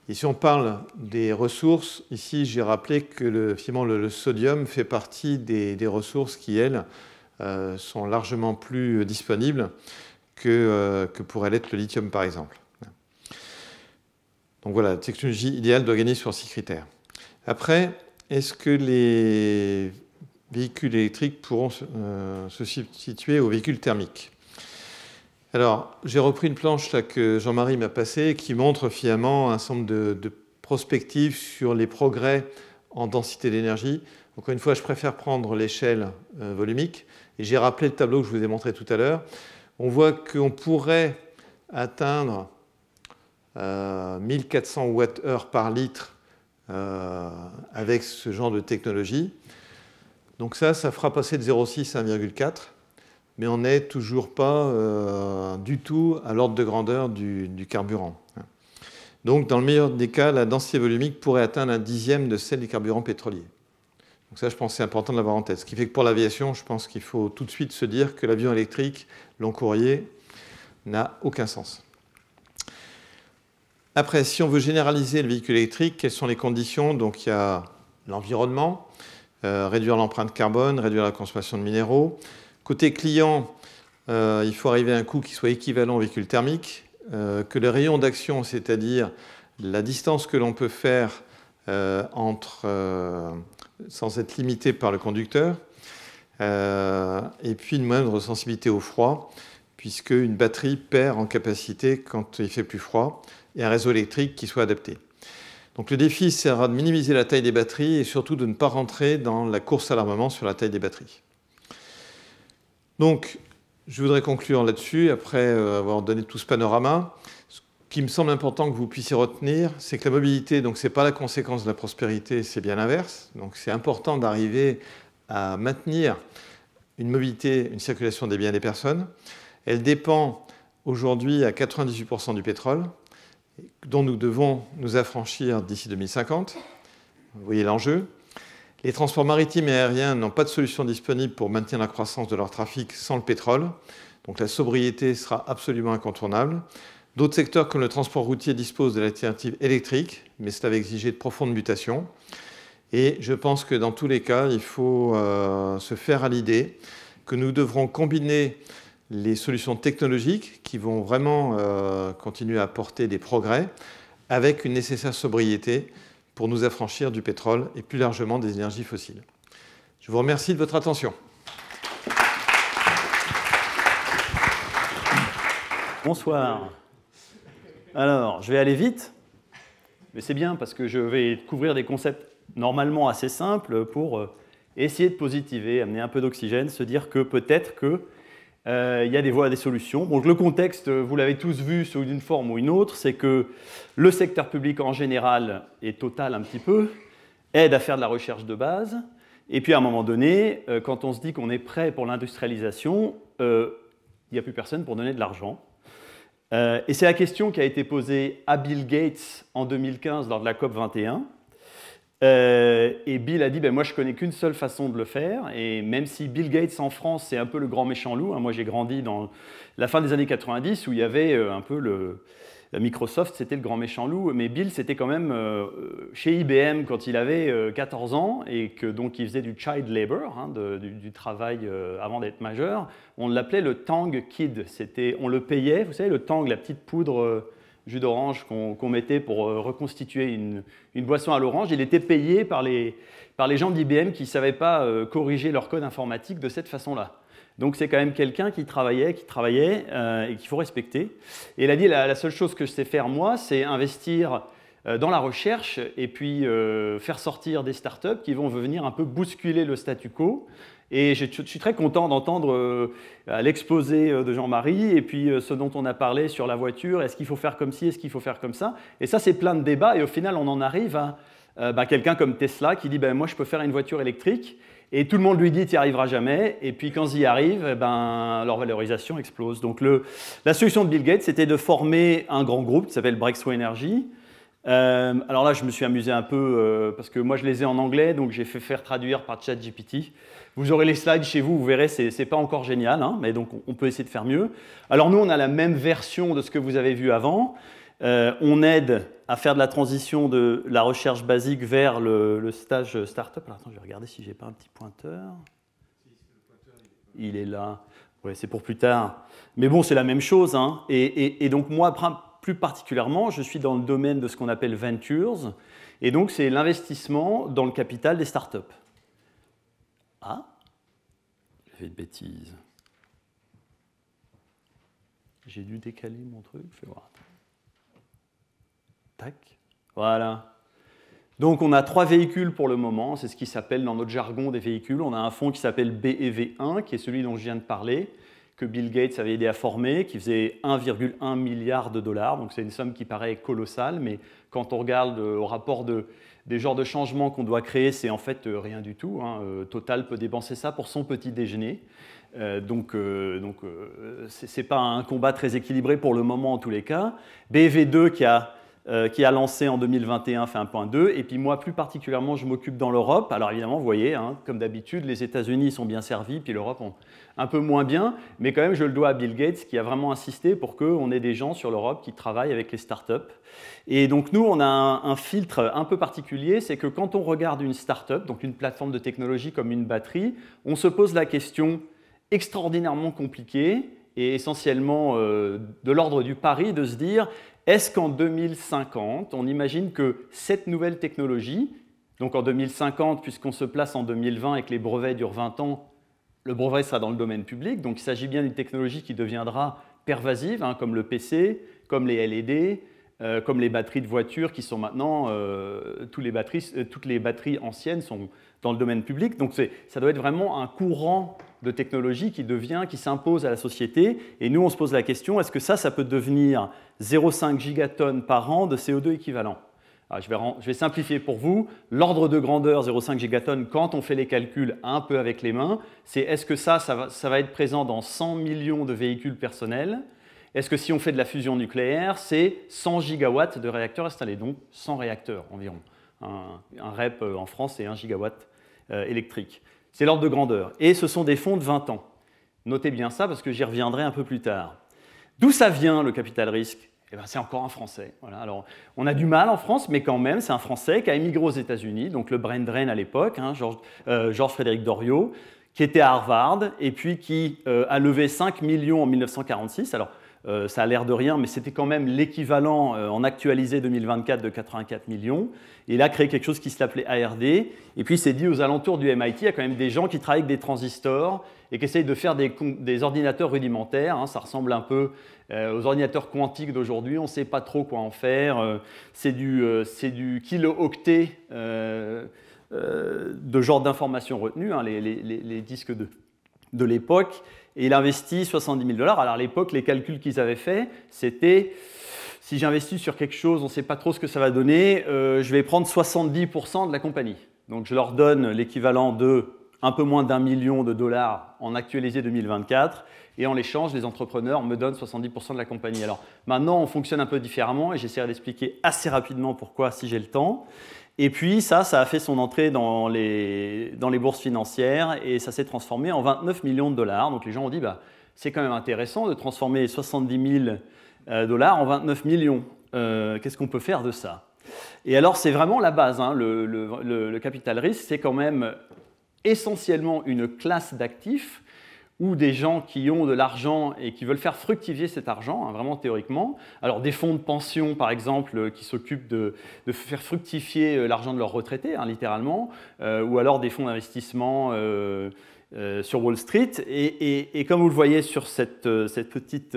Et si on parle des ressources, ici j'ai rappelé que finalement, le sodium fait partie des ressources qui, elles, sont largement plus disponibles que pourrait l'être le lithium, par exemple. Donc voilà, la technologie idéale doit gagner sur 6 critères. Après, est-ce que les véhicules électriques pourront se substituer aux véhicules thermiques? Alors, j'ai repris une planche là, que Jean-Marie m'a passée qui montre finalement un certain nombre de prospectives sur les progrès en densité d'énergie. Encore une fois, je préfère prendre l'échelle volumique. Et j'ai rappelé le tableau que je vous ai montré tout à l'heure. On voit qu'on pourrait atteindre 1400 Wh par litre avec ce genre de technologie. Donc ça fera passer de 0,6 à 1,4. Mais on n'est toujours pas du tout à l'ordre de grandeur du carburant. Donc, dans le meilleur des cas, la densité volumique pourrait atteindre 1/10 de celle des carburants pétroliers. Donc ça, je pense que c'est important de l'avoir en tête. Ce qui fait que pour l'aviation, je pense qu'il faut tout de suite se dire que l'avion électrique, long courrier, n'a aucun sens. Après, si on veut généraliser le véhicule électrique, quelles sont les conditions? Donc, il y a l'environnement, réduire l'empreinte carbone, réduire la consommation de minéraux. Côté client, il faut arriver à un coût qui soit équivalent au véhicule thermique, que le rayon d'action, c'est-à-dire la distance que l'on peut faire sans être limité par le conducteur, et puis une moindre sensibilité au froid, puisque une batterie perd en capacité quand il fait plus froid, et un réseau électrique qui soit adapté. Donc le défi sera de minimiser la taille des batteries et surtout de ne pas rentrer dans la course à l'armement sur la taille des batteries. Donc, je voudrais conclure là-dessus, après avoir donné tout ce panorama. Ce qui me semble important que vous puissiez retenir, c'est que la mobilité, donc ce n'est pas la conséquence de la prospérité, c'est bien l'inverse. Donc, c'est important d'arriver à maintenir une mobilité, une circulation des biens et des personnes. Elle dépend aujourd'hui à 98% du pétrole, dont nous devons nous affranchir d'ici 2050. Vous voyez l'enjeu. Les transports maritimes et aériens n'ont pas de solution disponible pour maintenir la croissance de leur trafic sans le pétrole. Donc la sobriété sera absolument incontournable. D'autres secteurs comme le transport routier disposent de l'alternative électrique, mais cela va exiger de profondes mutations. Et je pense que dans tous les cas, il faut se faire à l'idée que nous devrons combiner les solutions technologiques qui vont vraiment continuer à apporter des progrès avec une nécessaire sobriété pour nous affranchir du pétrole et plus largement des énergies fossiles. Je vous remercie de votre attention. Bonsoir. Alors, je vais aller vite, mais c'est bien parce que je vais couvrir des concepts normalement assez simples pour essayer de positiver, amener un peu d'oxygène, se dire que peut-être qu'il y a des voies, des solutions. Donc le contexte, vous l'avez tous vu sous une forme ou une autre, c'est que le secteur public en général, et Total un petit peu, aide à faire de la recherche de base. Et puis à un moment donné, quand on se dit qu'on est prêt pour l'industrialisation, il n'y a plus personne pour donner de l'argent. Et c'est la question qui a été posée à Bill Gates en 2015 lors de la COP 21. Et Bill a dit, moi je connais qu'une seule façon de le faire, et même si Bill Gates en France c'est un peu le grand méchant loup, moi j'ai grandi dans la fin des années 90 où il y avait un peu Microsoft c'était le grand méchant loup, mais Bill c'était quand même chez IBM quand il avait 14 ans et que donc il faisait du child labor, du travail avant d'être majeur. On l'appelait le Tang Kid, on le payait, vous savez le Tang, la petite poudre jus d'orange qu'on mettait pour reconstituer une boisson à l'orange, il était payé par les gens d'IBM qui ne savaient pas corriger leur code informatique de cette façon-là. Donc c'est quand même quelqu'un qui travaillait et qu'il faut respecter. Et il a dit, la seule chose que je sais faire moi, c'est investir dans la recherche et puis faire sortir des startups qui vont venir un peu bousculer le statu quo. Et je suis très content d'entendre l'exposé de Jean-Marie et puis ce dont on a parlé sur la voiture, est-ce qu'il faut faire comme ci, est-ce qu'il faut faire comme ça. Et ça, c'est plein de débats et au final, on en arrive à quelqu'un comme Tesla qui dit moi, je peux faire une voiture électrique. Et tout le monde lui dit, tu n'y arriveras jamais. Et puis quand ils y arrivent, leur valorisation explose. Donc la solution de Bill Gates, c'était de former un grand groupe qui s'appelle Breakthrough Energy. Alors là, je me suis amusé un peu parce que moi, je les ai en anglais, donc j'ai fait faire traduire par ChatGPT. Vous aurez les slides chez vous, vous verrez, c'est pas encore génial, hein, mais donc on peut essayer de faire mieux. Alors nous, on a la même version de ce que vous avez vu avant. On aide à faire de la transition de la recherche basique vers le stage startup. Alors attends, je vais regarder si j'ai pas un petit pointeur. Il est là. Ouais, c'est pour plus tard. Mais bon, c'est la même chose, hein. Et donc moi, plus particulièrement, je suis dans le domaine de ce qu'on appelle ventures. Et donc, c'est l'investissement dans le capital des startups. Ah, j'ai fait de bêtises. J'ai dû décaler mon truc. Fais voir. Tac. Voilà. Donc, on a 3 véhicules pour le moment. C'est ce qui s'appelle dans notre jargon des véhicules. On a un fonds qui s'appelle BEV1, qui est celui dont je viens de parler, que Bill Gates avait aidé à former, qui faisait 1,1 milliard de dollars. Donc, c'est une somme qui paraît colossale, mais quand on regarde au rapport des genres de changements qu'on doit créer, c'est en fait rien du tout, hein. Total peut dépenser ça pour son petit déjeuner. Donc ce n'est pas un combat très équilibré pour le moment en tous les cas. BEV2 qui a lancé en 2021 fait 1.2. Et puis moi, plus particulièrement, je m'occupe dans l'Europe. Alors évidemment, vous voyez, hein, comme d'habitude, les États-Unis sont bien servis, puis l'Europe un peu moins bien. Mais quand même, je le dois à Bill Gates qui a vraiment insisté pour qu'on ait des gens sur l'Europe qui travaillent avec les startups. Et donc nous, on a un filtre un peu particulier, c'est que quand on regarde une startup, donc une plateforme de technologie comme une batterie, on se pose la question extraordinairement compliquée et essentiellement de l'ordre du pari de se dire est-ce qu'en 2050, on imagine que cette nouvelle technologie, donc en 2050, puisqu'on se place en 2020 et que les brevets durent 20 ans, le brevet sera dans le domaine public, donc il s'agit bien d'une technologie qui deviendra pervasive, hein, comme le PC, comme les LED, comme les batteries de voitures qui sont maintenant, toutes les batteries anciennes sont dans le domaine public. Donc ça doit être vraiment un courant de technologie qui s'impose à la société. Et nous, on se pose la question, est-ce que ça peut devenir 0,5 gigatonnes par an de CO2 équivalent? Alors, je vais simplifier pour vous. L'ordre de grandeur 0,5 gigatonnes, quand on fait les calculs un peu avec les mains, c'est est-ce que ça va être présent dans 100 millions de véhicules personnels? Est-ce que si on fait de la fusion nucléaire, c'est 100 gigawatts de réacteurs installés, donc 100 réacteurs environ. Un REP en France, c'est 1 gigawatt électrique. C'est l'ordre de grandeur. Et ce sont des fonds de 20 ans. Notez bien ça parce que j'y reviendrai un peu plus tard. D'où ça vient le capital risque? Eh bien, c'est encore un Français. Voilà. Alors, on a du mal en France, mais quand même, c'est un Français qui a émigré aux États-Unis, donc le brain drain à l'époque, hein, Georges-Frédéric Doriot, qui était à Harvard et puis qui a levé 5 millions en 1946. Alors, ça a l'air de rien, mais c'était quand même l'équivalent en actualisé 2024 de 84 millions. Et il a créé quelque chose qui s'appelait ARD. Et puis il s'est dit aux alentours du MIT, il y a quand même des gens qui travaillent avec des transistors et qui essayent de faire des ordinateurs rudimentaires. Hein. Ça ressemble un peu aux ordinateurs quantiques d'aujourd'hui. On ne sait pas trop quoi en faire. C'est du kilo-octet de genre d'informations retenues, hein, les disques de l'époque. Et il investit 70 000 $. Alors à l'époque, les calculs qu'ils avaient faits, c'était si j'investis sur quelque chose, on ne sait pas trop ce que ça va donner, je vais prendre 70% de la compagnie. Donc je leur donne l'équivalent de un peu moins d'1 million de dollars en actualisé 2024. Et en échange, les entrepreneurs me donnent 70% de la compagnie. Alors maintenant, on fonctionne un peu différemment et j'essaierai d'expliquer assez rapidement pourquoi si j'ai le temps. Et puis ça a fait son entrée dans les bourses financières et ça s'est transformé en 29 millions de dollars. Donc les gens ont dit, c'est quand même intéressant de transformer 70 000 dollars en 29 millions. Qu'est-ce qu'on peut faire de ça? Et alors c'est vraiment la base, hein. Le capital risque, c'est quand même essentiellement une classe d'actifs ou des gens qui ont de l'argent et qui veulent faire fructifier cet argent, hein, vraiment théoriquement. Alors des fonds de pension, par exemple, qui s'occupent de faire fructifier l'argent de leurs retraités, hein, littéralement, ou alors des fonds d'investissement sur Wall Street. Et comme vous le voyez sur cette petite...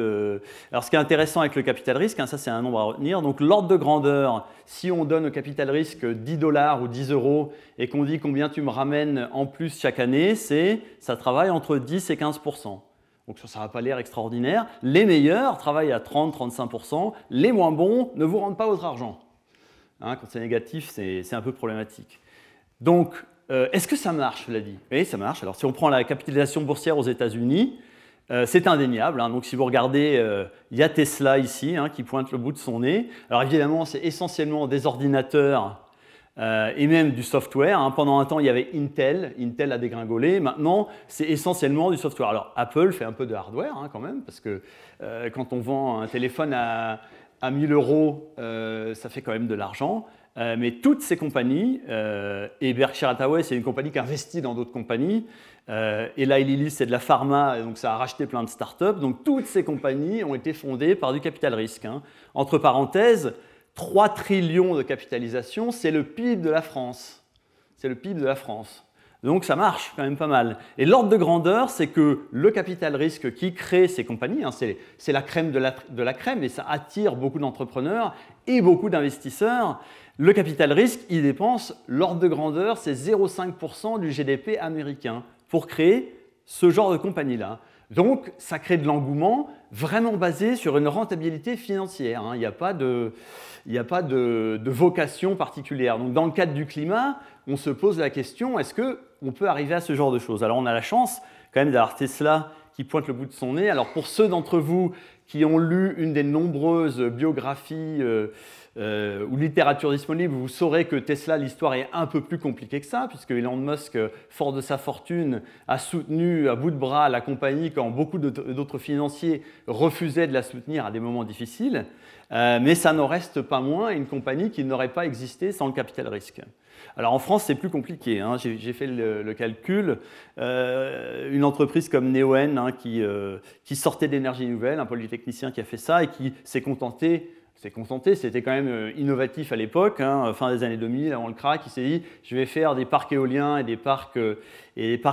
Alors ce qui est intéressant avec le capital risque, hein, ça c'est un nombre à retenir, donc l'ordre de grandeur, si on donne au capital risque 10 $ ou 10 € et qu'on dit combien tu me ramènes en plus chaque année, ça travaille entre 10 et 15%. Donc ça n'a pas l'air extraordinaire. Les meilleurs travaillent à 30-35%, les moins bons ne vous rendent pas votre argent. Hein, quand c'est négatif, c'est un peu problématique. Donc, est-ce que ça marche, cela dit? Oui, ça marche. Alors, si on prend la capitalisation boursière aux États-Unis, c'est indéniable. Hein. Donc, si vous regardez, il y a Tesla ici qui pointe le bout de son nez. Alors, évidemment, c'est essentiellement des ordinateurs et même du software. Hein. Pendant un temps, il y avait Intel. Intel a dégringolé. Maintenant, c'est essentiellement du software. Alors, Apple fait un peu de hardware quand même, parce que quand on vend un téléphone à 1000 €, ça fait quand même de l'argent. Mais toutes ces compagnies, et Berkshire Hathaway, c'est une compagnie qui investit dans d'autres compagnies, Eli Lilly, c'est de la pharma, donc ça a racheté plein de startups. Donc toutes ces compagnies ont été fondées par du capital risque. Hein. Entre parenthèses, 3 trillions de capitalisation, c'est le PIB de la France. C'est le PIB de la France. Donc ça marche quand même pas mal. Et l'ordre de grandeur, c'est que le capital risque qui crée ces compagnies, hein, c'est la crème de la crème, et ça attire beaucoup d'entrepreneurs et beaucoup d'investisseurs. Le capital risque, il dépense, l'ordre de grandeur, c'est 0,5% du GDP américain pour créer ce genre de compagnie-là. Donc, ça crée de l'engouement vraiment basé sur une rentabilité financière. Hein. Il n'y a pas de vocation particulière. Donc, dans le cadre du climat, on se pose la question, est-ce qu'on peut arriver à ce genre de choses? Alors, on a la chance quand même d'avoir Tesla qui pointe le bout de son nez. Alors, pour ceux d'entre vous qui ont lu une des nombreuses biographies ou littérature disponible, vous saurez que Tesla, l'histoire est un peu plus compliquée que ça, puisque Elon Musk, fort de sa fortune, a soutenu à bout de bras la compagnie quand beaucoup d'autres financiers refusaient de la soutenir à des moments difficiles. Mais ça n'en reste pas moins une compagnie qui n'aurait pas existé sans le capital risque. Alors en France, c'est plus compliqué. Hein. J'ai fait le calcul. Une entreprise comme Neoen, hein, qui sortait d'énergie nouvelle, un polytechnicien qui a fait ça et qui s'est contenté, c'était quand même innovatif à l'époque, hein, fin des années 2000, avant le crack, il s'est dit je vais faire des parcs éoliens et des parcs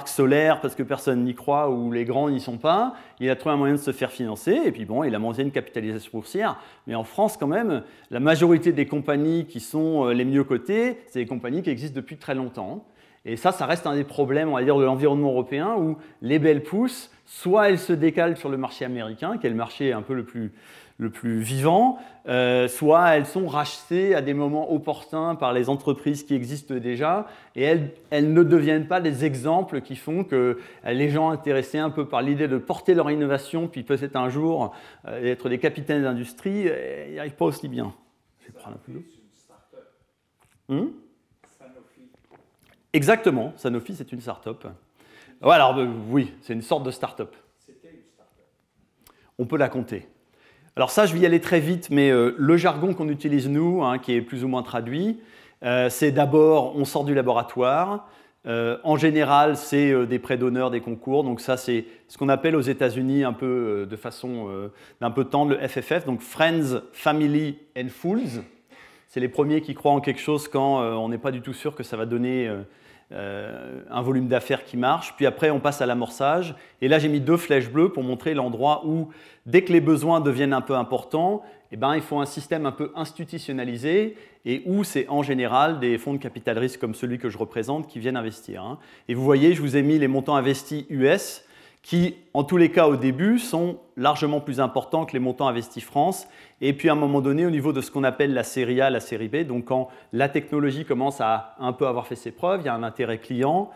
solaires parce que personne n'y croit ou les grands n'y sont pas. Il a trouvé un moyen de se faire financer et puis bon, il a monté une capitalisation boursière. Mais en France, quand même, la majorité des compagnies qui sont les mieux cotées, c'est des compagnies qui existent depuis très longtemps. Et ça reste un des problèmes, on va dire, de l'environnement européen où les belles pousses, soit elles se décalent sur le marché américain, qui est le marché un peu le plus vivant, soit elles sont rachetées à des moments opportuns par les entreprises qui existent déjà et elles ne deviennent pas des exemples qui font que les gens intéressés un peu par l'idée de porter leur innovation puis peut-être un jour être des capitaines d'industrie n'y arrivent pas aussi bien. Je vais prendre un peu d'eau. Exactement, Sanofi c'est une start-up. Ouais, alors oui, c'est une sorte de start-up. C'était une start-up. On peut la compter. Alors ça, je vais y aller très vite, mais le jargon qu'on utilise nous, hein, qui est plus ou moins traduit, c'est d'abord, on sort du laboratoire. En général, c'est des prêts d'honneur, des concours. Donc ça, c'est ce qu'on appelle aux États-Unis un peu de façon d'un peu tendre le FFF, donc Friends, Family and Fools. C'est les premiers qui croient en quelque chose quand on n'est pas du tout sûr que ça va donner un volume d'affaires qui marche. Puis après, on passe à l'amorçage. Et là, j'ai mis 2 flèches bleues pour montrer l'endroit où, dès que les besoins deviennent un peu importants, eh ben, il faut un système un peu institutionnalisé et où c'est en général des fonds de capital risque comme celui que je représente qui viennent investir. Hein. Et vous voyez, je vous ai mis les montants investis US qui, en tous les cas au début, sont largement plus importants que les montants investis France. Et puis à un moment donné, au niveau de ce qu'on appelle la série A, la série B, donc quand la technologie commence à un peu avoir fait ses preuves, il y a un intérêt client,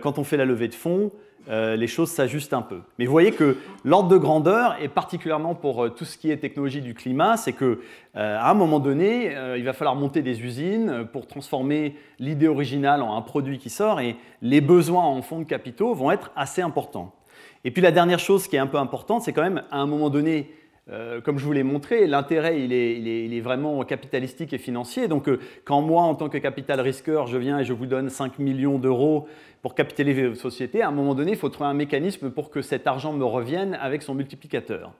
quand on fait la levée de fonds, les choses s'ajustent un peu. Mais vous voyez que l'ordre de grandeur, et particulièrement pour tout ce qui est technologie du climat, c'est qu'à un moment donné, il va falloir monter des usines pour transformer l'idée originale en un produit qui sort, et les besoins en fonds de capitaux vont être assez importants. Et puis la dernière chose qui est un peu importante, c'est quand même à un moment donné, comme je vous l'ai montré, l'intérêt, il est vraiment capitalistique et financier. Donc, quand moi, en tant que capital risqueur, je viens et je vous donne 5 millions d'euros pour capitaliser votre société, à un moment donné, il faut trouver un mécanisme pour que cet argent me revienne avec son multiplicateur.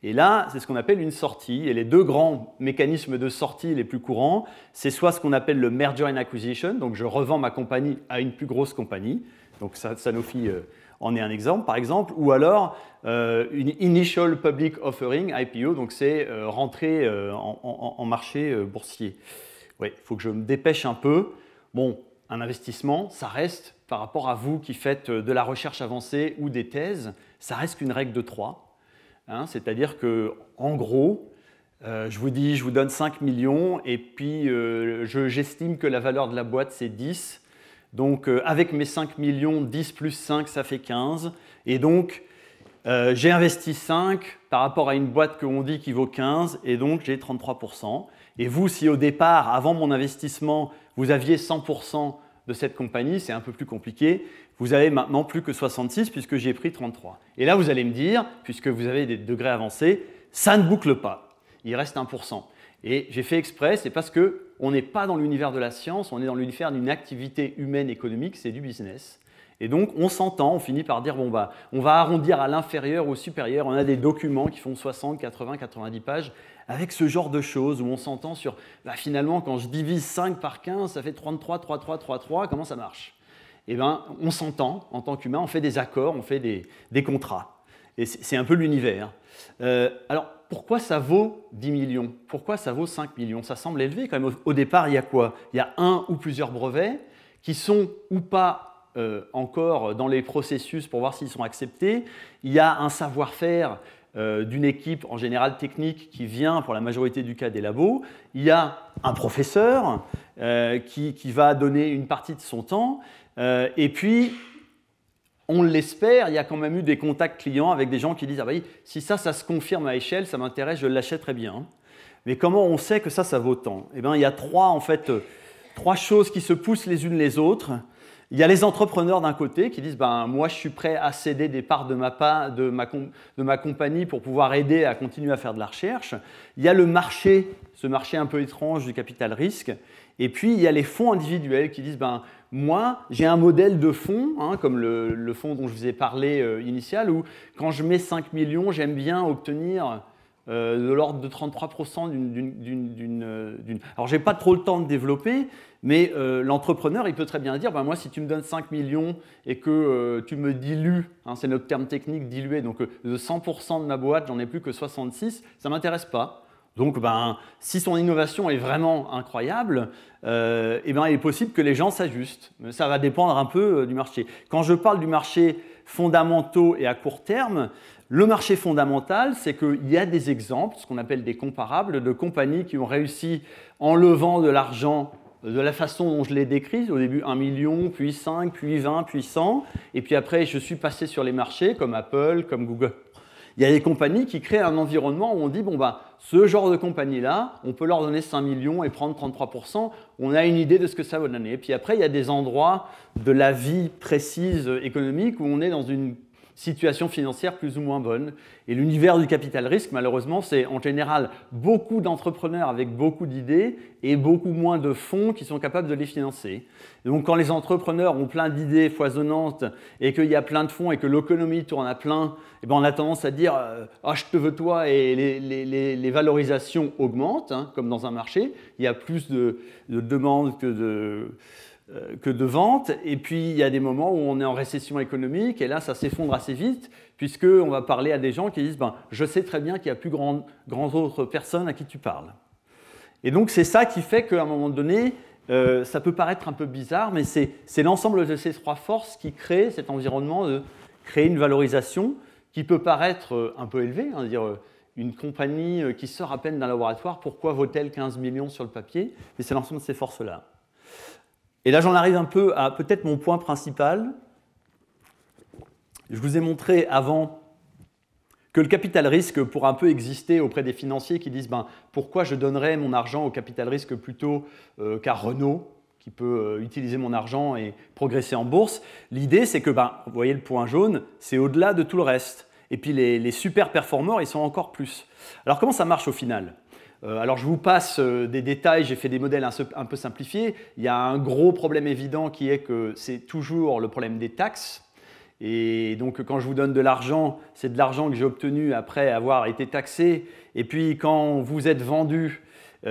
Et là, c'est ce qu'on appelle une sortie. Et les deux grands mécanismes de sortie les plus courants, c'est soit ce qu'on appelle le merger and acquisition, donc je revends ma compagnie à une plus grosse compagnie, donc Sanofi en est un exemple, par exemple, ou alors une Initial Public Offering, IPO, donc c'est rentrer en marché boursier. Oui, il faut que je me dépêche un peu. Bon, un investissement, ça reste, par rapport à vous qui faites de la recherche avancée ou des thèses, ça reste qu'une règle de 3. Hein, c'est-à-dire que, en gros, je vous dis, je vous donne 5 millions et puis j'estime que la valeur de la boîte, c'est 10. Donc, avec mes 5 millions, 10 plus 5, ça fait 15. Et donc, j'ai investi 5 par rapport à une boîte qu'on dit qui vaut 15, et donc j'ai 33%. Et vous, si au départ, avant mon investissement, vous aviez 100% de cette compagnie, c'est un peu plus compliqué. Vous avez maintenant plus que 66 puisque j'ai pris 33. Et là, vous allez me dire, puisque vous avez des degrés avancés, ça ne boucle pas. Il reste 1%. Et j'ai fait exprès, c'est parce qu'on n'est pas dans l'univers de la science, on est dans l'univers d'une activité humaine économique, c'est du business. Et donc, on s'entend, on finit par dire, bon, bah, on va arrondir à l'inférieur ou au supérieur. On a des documents qui font 60, 80, 90 pages avec ce genre de choses où on s'entend sur, bah, finalement, quand je divise 5 par 15, ça fait 33, 33, 33, comment ça marche? Eh bien, on s'entend en tant qu'humain, on fait des accords, on fait des contrats. Et c'est un peu l'univers. Alors, pourquoi ça vaut 10 millions? Pourquoi ça vaut 5 millions? Ça semble élevé quand même. Au départ, il y a quoi? Il y a un ou plusieurs brevets qui sont ou pas encore dans les processus pour voir s'ils sont acceptés. Il y a un savoir-faire d'une équipe en général technique qui vient pour la majorité du cas des labos. Il y a un professeur qui va donner une partie de son temps. Et puis, on l'espère, il y a quand même eu des contacts clients avec des gens qui disent « Ah oui, si ça se confirme à échelle, ça m'intéresse, je l'achète très bien. » Mais comment on sait que ça vaut tant? Eh bien, il y a trois choses qui se poussent les unes les autres. Il y a les entrepreneurs d'un côté qui disent ben, « Moi, je suis prêt à céder des parts de ma compagnie pour pouvoir aider à continuer à faire de la recherche. » Il y a le marché, ce marché un peu étrange du capital risque. Et puis, il y a les fonds individuels qui disent ben, « Moi, j'ai un modèle de fonds, hein, comme le fonds dont je vous ai parlé initial, où quand je mets 5 millions, j'aime bien obtenir de l'ordre de 33% d'une... Alors, je n'ai pas trop le temps de développer, mais l'entrepreneur, il peut très bien dire, ben moi, si tu me donnes 5 millions et que tu me dilues, hein, c'est notre terme technique, diluer, donc de 100% de ma boîte, j'en ai plus que 66, ça ne m'intéresse pas. Donc, ben, si son innovation est vraiment incroyable, eh ben, il est possible que les gens s'ajustent. Mais ça va dépendre un peu du marché. Quand je parle du marché fondamentaux et à court terme, le marché fondamental, c'est qu'il y a des exemples, ce qu'on appelle des comparables, de compagnies qui ont réussi en levant de l'argent de la façon dont je l'ai décrit, au début 1 million, puis 5, puis 20, puis 100, et puis après je suis passé sur les marchés comme Apple, comme Google. Il y a des compagnies qui créent un environnement où on dit, bon bah, ce genre de compagnie-là, on peut leur donner 5 millions et prendre 33%, on a une idée de ce que ça va donner. Et puis après, il y a des endroits de la vie précise économique où on est dans une situation financière plus ou moins bonne. Et l'univers du capital risque, malheureusement, c'est en général beaucoup d'entrepreneurs avec beaucoup d'idées et beaucoup moins de fonds qui sont capables de les financer. Et donc, quand les entrepreneurs ont plein d'idées foisonnantes et qu'il y a plein de fonds et que l'économie tourne à plein, eh ben, on a tendance à dire « Ah, je te veux toi » et les valorisations augmentent, hein, comme dans un marché. Il y a plus de demandes que de ventes, et puis il y a des moments où on est en récession économique, et là ça s'effondre assez vite, puisqu'on va parler à des gens qui disent ben, « je sais très bien qu'il n'y a plus grand autre personne à qui tu parles ». Et donc c'est ça qui fait qu'à un moment donné, ça peut paraître un peu bizarre, mais c'est l'ensemble de ces trois forces qui créent cet environnement de créer une valorisation qui peut paraître un peu élevée, hein, dire une compagnie qui sort à peine d'un laboratoire, pourquoi vaut-elle 15 millions sur le papier? Mais c'est l'ensemble de ces forces-là. Et là, j'en arrive un peu à peut-être mon point principal. Je vous ai montré avant que le capital risque, pour un peu exister auprès des financiers qui disent ben, pourquoi je donnerais mon argent au capital risque plutôt qu'à Renault, qui peut utiliser mon argent et progresser en bourse. L'idée, c'est que, ben, vous voyez le point jaune, c'est au-delà de tout le reste. Et puis les super performeurs, ils sont encore plus. Alors comment ça marche au final? Alors je vous passe des détails, j'ai fait des modèles un peu simplifiés. Il y a un gros problème évident qui est que c'est toujours le problème des taxes. Et donc quand je vous donne de l'argent, c'est de l'argent que j'ai obtenu après avoir été taxé. Et puis quand vous êtes vendu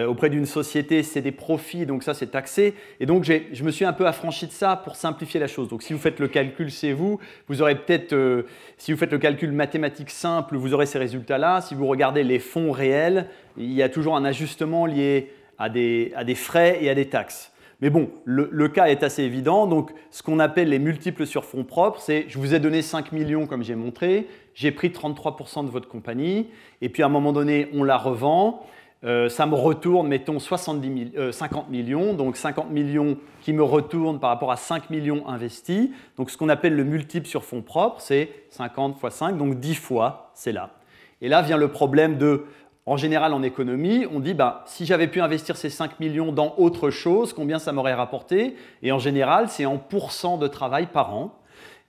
auprès d'une société, c'est des profits, donc ça c'est taxé. Et donc je me suis un peu affranchi de ça pour simplifier la chose. Donc si vous faites le calcul chez vous, vous aurez peut-être, si vous faites le calcul mathématique simple, vous aurez ces résultats-là. Si vous regardez les fonds réels, il y a toujours un ajustement lié à des frais et à des taxes. Mais bon, le cas est assez évident. Donc ce qu'on appelle les multiples sur fonds propres, c'est je vous ai donné 5 millions comme j'ai montré, j'ai pris 33% de votre compagnie, et puis à un moment donné, on la revend. Ça me retourne, mettons, 50 millions, donc 50 millions qui me retournent par rapport à 5 millions investis. Donc ce qu'on appelle le multiple sur fonds propres, c'est 50 fois 5, donc 10 fois, c'est là. Et là vient le problème de, en général en économie, on dit si j'avais pu investir ces 5 millions dans autre chose, combien ça m'aurait rapporté? Et en général, c'est en pourcent de travail par an.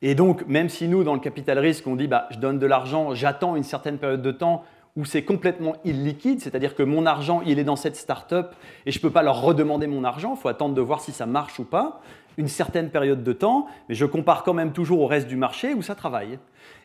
Et donc, même si nous, dans le capital risque, on dit je donne de l'argent, j'attends une certaine période de temps, où c'est complètement illiquide, c'est-à-dire que mon argent, il est dans cette start-up et je ne peux pas leur redemander mon argent, il faut attendre de voir si ça marche ou pas, une certaine période de temps, mais je compare quand même toujours au reste du marché où ça travaille.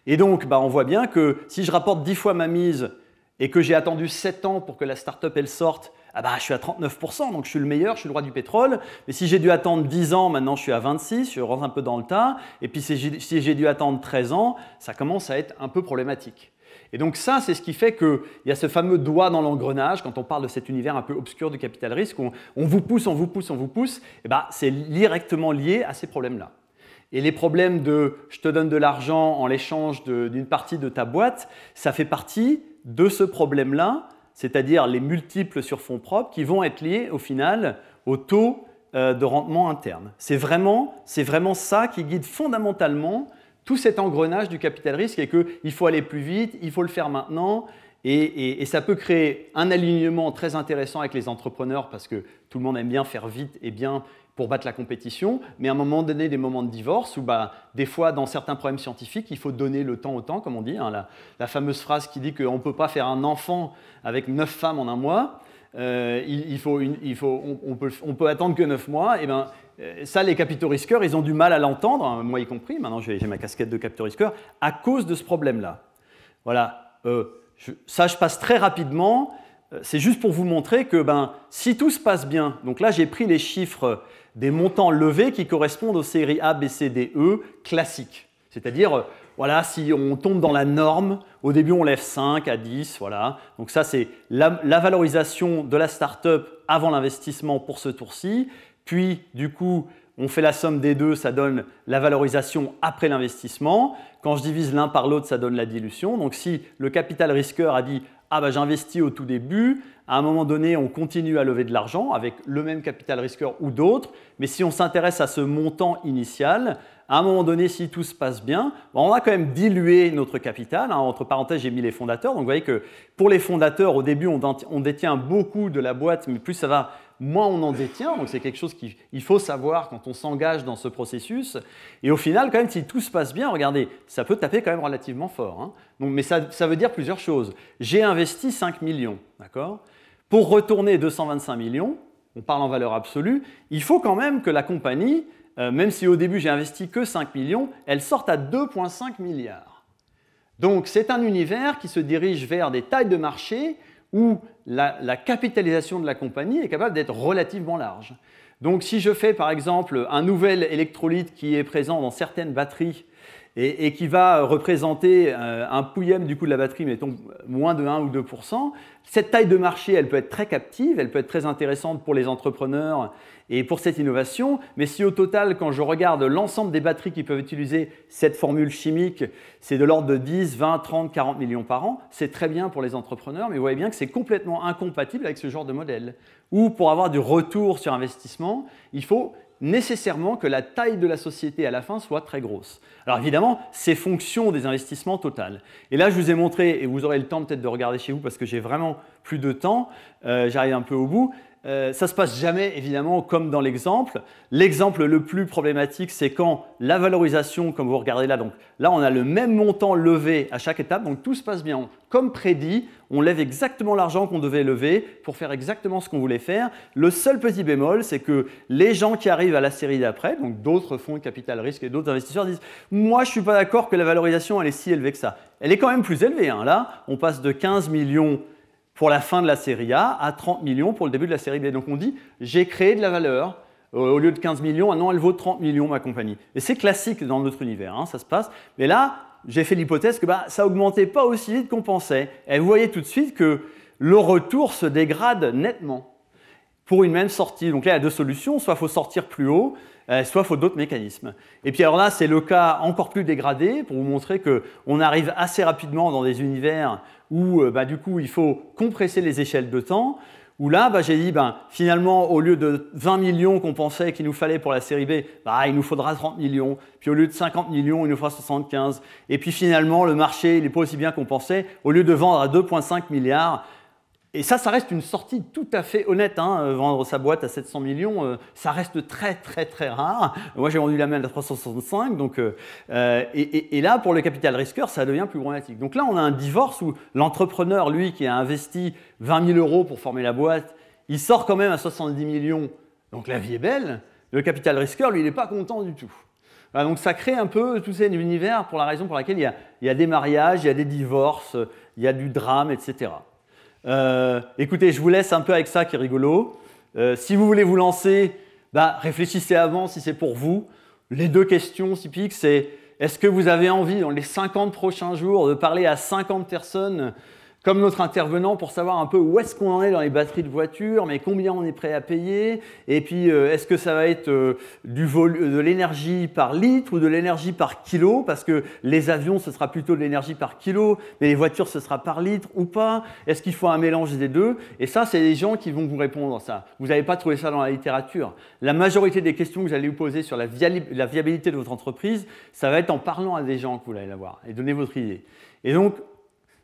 Et donc, on voit bien que si je rapporte 10 fois ma mise et que j'ai attendu 7 ans pour que la start-up elle sorte, je suis à 39%, donc je suis le meilleur, je suis le roi du pétrole. Mais si j'ai dû attendre 10 ans, maintenant je suis à 26, je rentre un peu dans le tas. Et puis si j'ai dû attendre 13 ans, ça commence à être un peu problématique. Et donc ça, c'est ce qui fait qu'il y a ce fameux doigt dans l'engrenage, quand on parle de cet univers un peu obscur du capital risque, on vous pousse, on vous pousse, on vous pousse, c'est directement lié à ces problèmes-là. Et les problèmes de « je te donne de l'argent en l'échange d'une partie de ta boîte », ça fait partie de ce problème-là, c'est-à-dire les multiples sur fonds propres qui vont être liés au final au taux de rendement interne. C'est vraiment ça qui guide fondamentalement tout cet engrenage du capital risque et qu'il faut aller plus vite, il faut le faire maintenant et ça peut créer un alignement très intéressant avec les entrepreneurs parce que tout le monde aime bien faire vite et bien pour battre la compétition, mais à un moment donné, des moments de divorce où des fois, dans certains problèmes scientifiques, il faut donner le temps au temps, comme on dit, la fameuse phrase qui dit qu'on ne peut pas faire un enfant avec 9 femmes en un mois, on peut attendre que 9 mois, et ça, les capitaux risqueurs, ils ont du mal à l'entendre, moi y compris, maintenant j'ai ma casquette de capitaux risqueur, à cause de ce problème-là. Voilà, ça je passe très rapidement, c'est juste pour vous montrer que si tout se passe bien, donc là j'ai pris les chiffres des montants levés qui correspondent aux séries A, B, C, D, E classiques. C'est-à-dire, voilà, si on tombe dans la norme, au début on lève 5 à 10, voilà. Donc ça c'est la valorisation de la start-up avant l'investissement pour ce tour-ci. Puis du coup, on fait la somme des deux, ça donne la valorisation après l'investissement. Quand je divise l'un par l'autre, ça donne la dilution. Donc si le capital risqueur a dit j'investis au tout début, à un moment donné, on continue à lever de l'argent avec le même capital risqueur ou d'autres. Mais si on s'intéresse à ce montant initial, à un moment donné, si tout se passe bien, on a quand même dilué notre capital. Entre parenthèses, j'ai mis les fondateurs. Donc vous voyez que pour les fondateurs, au début, on détient beaucoup de la boîte, mais plus ça va, moins on en détient. Donc c'est quelque chose qu'il faut savoir quand on s'engage dans ce processus. Et au final, quand même, si tout se passe bien, regardez, ça peut taper quand même relativement fort. Donc, mais ça veut dire plusieurs choses. J'ai investi 5 millions, d'accord ? Pour retourner 225 millions, on parle en valeur absolue, il faut quand même que la compagnie, même si au début j'ai investi que 5 millions, elle sorte à 2,5 milliards. Donc c'est un univers qui se dirige vers des tailles de marché où la capitalisation de la compagnie est capable d'être relativement large. Donc si je fais par exemple un nouvel électrolyte qui est présent dans certaines batteries et qui va représenter un pouillème du coût de la batterie, mettons moins de 1 ou 2%, cette taille de marché, elle peut être très captive, elle peut être très intéressante pour les entrepreneurs et pour cette innovation, mais si au total, quand je regarde l'ensemble des batteries qui peuvent utiliser cette formule chimique, c'est de l'ordre de 10, 20, 30, 40 millions par an, c'est très bien pour les entrepreneurs, mais vous voyez bien que c'est complètement incompatible avec ce genre de modèle. Ou pour avoir du retour sur investissement, il faut nécessairement que la taille de la société à la fin soit très grosse. Alors évidemment, c'est fonction des investissements total. Et là, je vous ai montré, et vous aurez le temps peut-être de regarder chez vous parce que j'ai vraiment plus de temps, j'arrive un peu au bout, Ça ne se passe jamais, évidemment, comme dans l'exemple. L'exemple le plus problématique, c'est quand la valorisation, comme vous regardez là, donc là, on a le même montant levé à chaque étape, donc tout se passe bien. Comme prédit, on lève exactement l'argent qu'on devait lever pour faire exactement ce qu'on voulait faire. Le seul petit bémol, c'est que les gens qui arrivent à la série d'après, donc d'autres fonds de capital risque et d'autres investisseurs disent « Moi, je ne suis pas d'accord que la valorisation, elle est si élevée que ça. » Elle est quand même plus élevée. Hein. Là, on passe de 15 millions pour la fin de la série A à 30 millions pour le début de la série B. Donc on dit, j'ai créé de la valeur, au lieu de 15 millions, maintenant elle vaut 30 millions ma compagnie. Et c'est classique dans notre univers, hein, ça se passe. Mais là, j'ai fait l'hypothèse que ça n'augmentait pas aussi vite qu'on pensait. Et vous voyez tout de suite que le retour se dégrade nettement pour une même sortie. Donc là, il y a deux solutions, soit il faut sortir plus haut, soit il faut d'autres mécanismes. Et puis alors là, c'est le cas encore plus dégradé pour vous montrer qu'on arrive assez rapidement dans des univers où du coup, il faut compresser les échelles de temps, où là, j'ai dit, finalement, au lieu de 20 millions qu'on pensait qu'il nous fallait pour la série B, il nous faudra 30 millions. Puis au lieu de 50 millions, il nous faudra 75. Et puis finalement, le marché, il n'est pas aussi bien qu'on pensait. Au lieu de vendre à 2,5 milliards, et ça reste une sortie tout à fait honnête. Hein. Vendre sa boîte à 700 millions, ça reste très, très, très rare. Moi, j'ai vendu la mienne à 365. Donc, et là, pour le capital risqueur, ça devient plus problématique. Donc là, on a un divorce où l'entrepreneur, lui, qui a investi 20 000 € pour former la boîte, il sort quand même à 70 millions. Donc la vie est belle. Le capital risqueur, lui, il n'est pas content du tout. Voilà, donc ça crée un peu tous ces univers pour la raison pour laquelle il y a des mariages, il y a des divorces, il y a du drame, etc. Écoutez, je vous laisse un peu avec ça qui est rigolo. Si vous voulez vous lancer, réfléchissez avant si c'est pour vous. Les deux questions typiques, c'est est-ce que vous avez envie dans les 50 prochains jours de parler à 50 personnes comme notre intervenant pour savoir un peu où est-ce qu'on en est dans les batteries de voiture, mais combien on est prêt à payer, et puis est-ce que ça va être de l'énergie par litre ou de l'énergie par kilo, parce que les avions, ce sera plutôt de l'énergie par kilo, mais les voitures, ce sera par litre ou pas, est-ce qu'il faut un mélange des deux? Et ça, c'est les gens qui vont vous répondre à ça. Vous n'avez pas trouvé ça dans la littérature. La majorité des questions que vous allez vous poser sur la viabilité de votre entreprise, ça va être en parlant à des gens que vous allez l'avoir et donner votre idée. Et donc,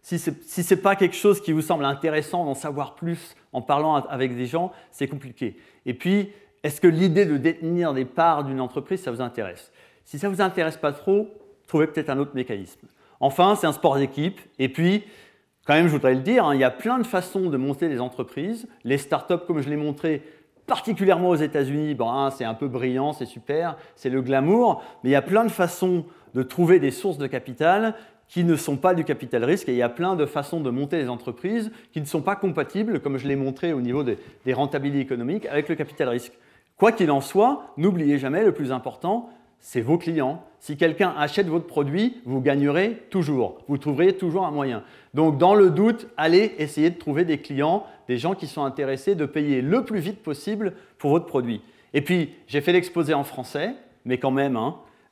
si ce n'est pas quelque chose qui vous semble intéressant d'en savoir plus en parlant avec des gens, c'est compliqué. Et puis, est-ce que l'idée de détenir des parts d'une entreprise, ça vous intéresse? Si ça ne vous intéresse pas trop, trouvez peut-être un autre mécanisme. Enfin, c'est un sport d'équipe. Et puis, quand même, je voudrais le dire, il y a plein de façons de monter des entreprises. Les startups, comme je l'ai montré, particulièrement aux États-Unis, c'est un peu brillant, c'est super, c'est le glamour. Mais il y a plein de façons de trouver des sources de capital qui ne sont pas du capital risque, et il y a plein de façons de monter les entreprises qui ne sont pas compatibles, comme je l'ai montré au niveau des rentabilités économiques, avec le capital risque. Quoi qu'il en soit, n'oubliez jamais, le plus important, c'est vos clients. Si quelqu'un achète votre produit, vous gagnerez toujours. Vous trouverez toujours un moyen. Donc, dans le doute, allez essayer de trouver des clients, des gens qui sont intéressés de payer le plus vite possible pour votre produit. Et puis, j'ai fait l'exposé en français, mais quand même,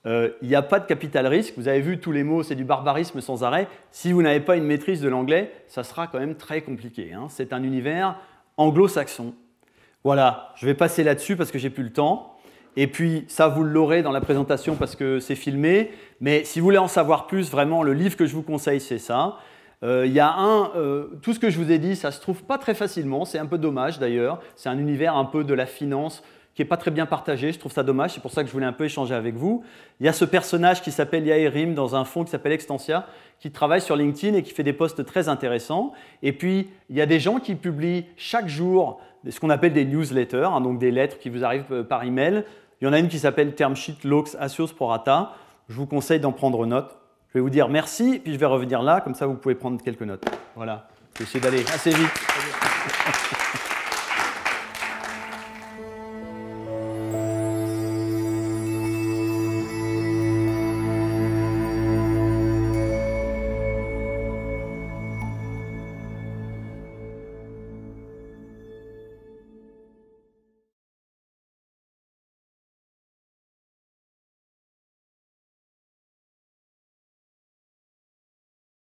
il n'y a pas de capital risque. Vous avez vu tous les mots, c'est du barbarisme sans arrêt. Si vous n'avez pas une maîtrise de l'anglais, ça sera quand même très compliqué. C'est un univers anglo-saxon. Voilà, je vais passer là-dessus parce que j'ai plus le temps. Et puis, ça, vous l'aurez dans la présentation parce que c'est filmé. Mais si vous voulez en savoir plus, vraiment, le livre que je vous conseille, c'est ça. Il y a tout ce que je vous ai dit, ça se trouve pas très facilement. C'est un peu dommage d'ailleurs. C'est un univers un peu de la finance qui n'est pas très bien partagé, je trouve ça dommage, c'est pour ça que je voulais un peu échanger avec vous. Il y a ce personnage qui s'appelle Yair Rim dans un fonds qui s'appelle Extensia, qui travaille sur LinkedIn et qui fait des posts très intéressants. Et puis, il y a des gens qui publient chaque jour ce qu'on appelle des newsletters, donc des lettres qui vous arrivent par email. Il y en a une qui s'appelle Term Sheet Logs Asios Prorata. Je vous conseille d'en prendre note. Je vais vous dire merci, puis je vais revenir là, comme ça vous pouvez prendre quelques notes. Voilà, je vais essayer d'aller assez vite.